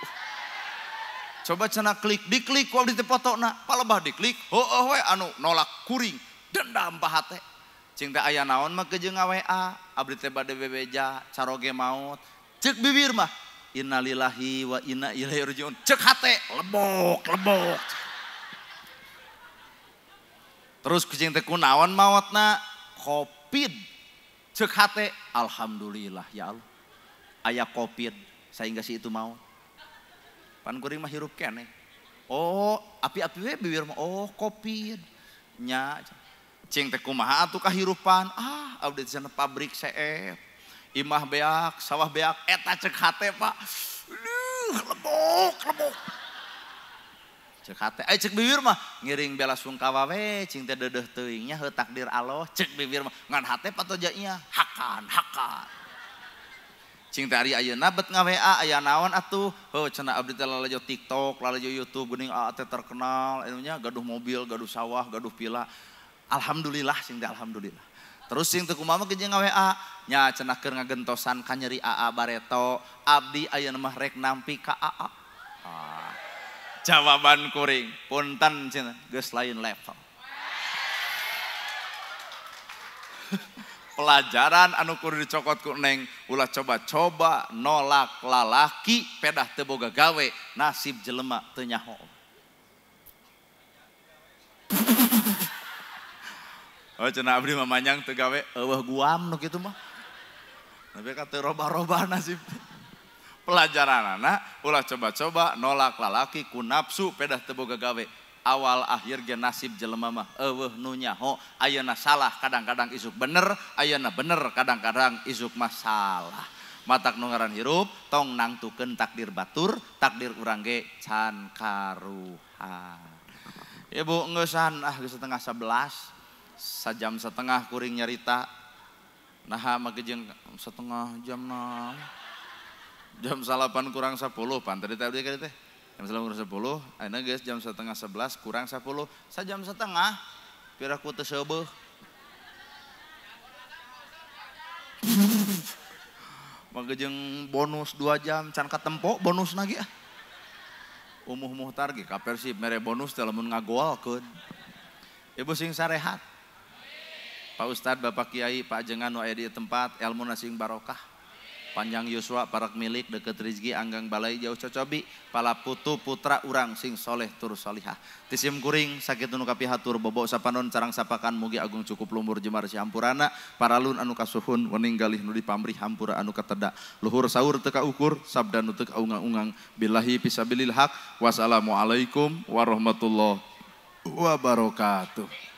Coba cenah diklik wae di fotona. Palebah diklik, heueuh we anu nolak kuring, dendam paha teh. Cing teh aya naon mah kejeung ngaWA, abdi teh bade bebeja, caroge maut. Ceuk bibir mah innalillahi wa inna ilaihi rajiun. Ceuk hate lebok. Terus kucing teh kunaon maotna? Covid. Ceuk hate alhamdulillah ya Allah. Aya Covid sehingga si itu maut. Pan kuring mah hirup keneh. Oh, api-api we bibir mah oh Covid. Nya cing teh kumaha atuh kahirupan? Abdi teh pabrik CF. Imah beak, sawah beak, eta ceuk hate Pak. Lebok. Ceuk hate, ceuk bibir mah ngiring bela sungkawa we, cing teh deudeuh teuing nya heuh takdir Allah, ceuk bibir mah ngan hate patoja nya hakan. Cing teh ari ayeuna bet ngaWA aya naon atuh? Heuh cenah abdi teh lalajo TikTok, lalajo YouTube geuning teh terkenal anu nya gaduh mobil, gaduh sawah, gaduh pila. Alhamdulillah cing teh alhamdulillah. Terus cing teh kumaha ke jeung ngaWA nya cenah keur ngagentosan ka nyeri AA bareto, abdi ayeuna mah rek nampi ka AA. Jawaban kuring, punten cenah geus lain level. Pelajaran anu kudu dicokot ku Neng, ulah coba-coba nolak lalaki pedah teu boga gawe, nasib jelema teu nyaho. Oh cenah abdi mamanyang teu gawe eueuh guam nu kitu mah. Tapi ka teu robah-robah nasib. Pelajaranana ulah coba-coba nolak lalaki ku nafsu pedah teu boga gawe. Awal akhir ge nasib jelema mah eueuh nu nyaho, ayeuna salah kadang-kadang isuk bener, ayeuna bener kadang-kadang isuk mah salah. Matak nu ngaran hirup tong nangtukeun takdir batur, takdir urang ge can karuhan. Ibu ngeusan geus setengah 11. Sajam setengah kuring nyarita. Nah make jeung setengah jam na. Jam 8 kurang 10 pan tadi teh teh. Jam 8 kurang 10, ayeuna geus jam setengah 11 kurang 10. Sajam setengah piraku teu seubeuh. Make jeung bonus 2 jam can katempo bonusna ge. Umuh muhtar ge ka Persib mere bonus teh lamun ngagolkeun. Ibu sing sarehat. Pak Ustadz, Bapak Kiai, Pak Ajengan nu aya di tempat, ilmu sing barokah. Panjang yuswa, parak milik, deket rizki, anggang balai, jauh cocobi, pala putu putra urang sing soleh tur solihah. Tisim kuring, sakit nu kapihatur, bobo sapanon, carang sapakan, mugi agung cukup lumur jemar si hampurana, paralun anu kasuhun, wening galih nu dipamrih hampura anu kateda, luhur sahur teka ukur, sabda nu teka ungang-ungang, billahi pisabilil haq, wassalamualaikum warahmatullahi wabarakatuh.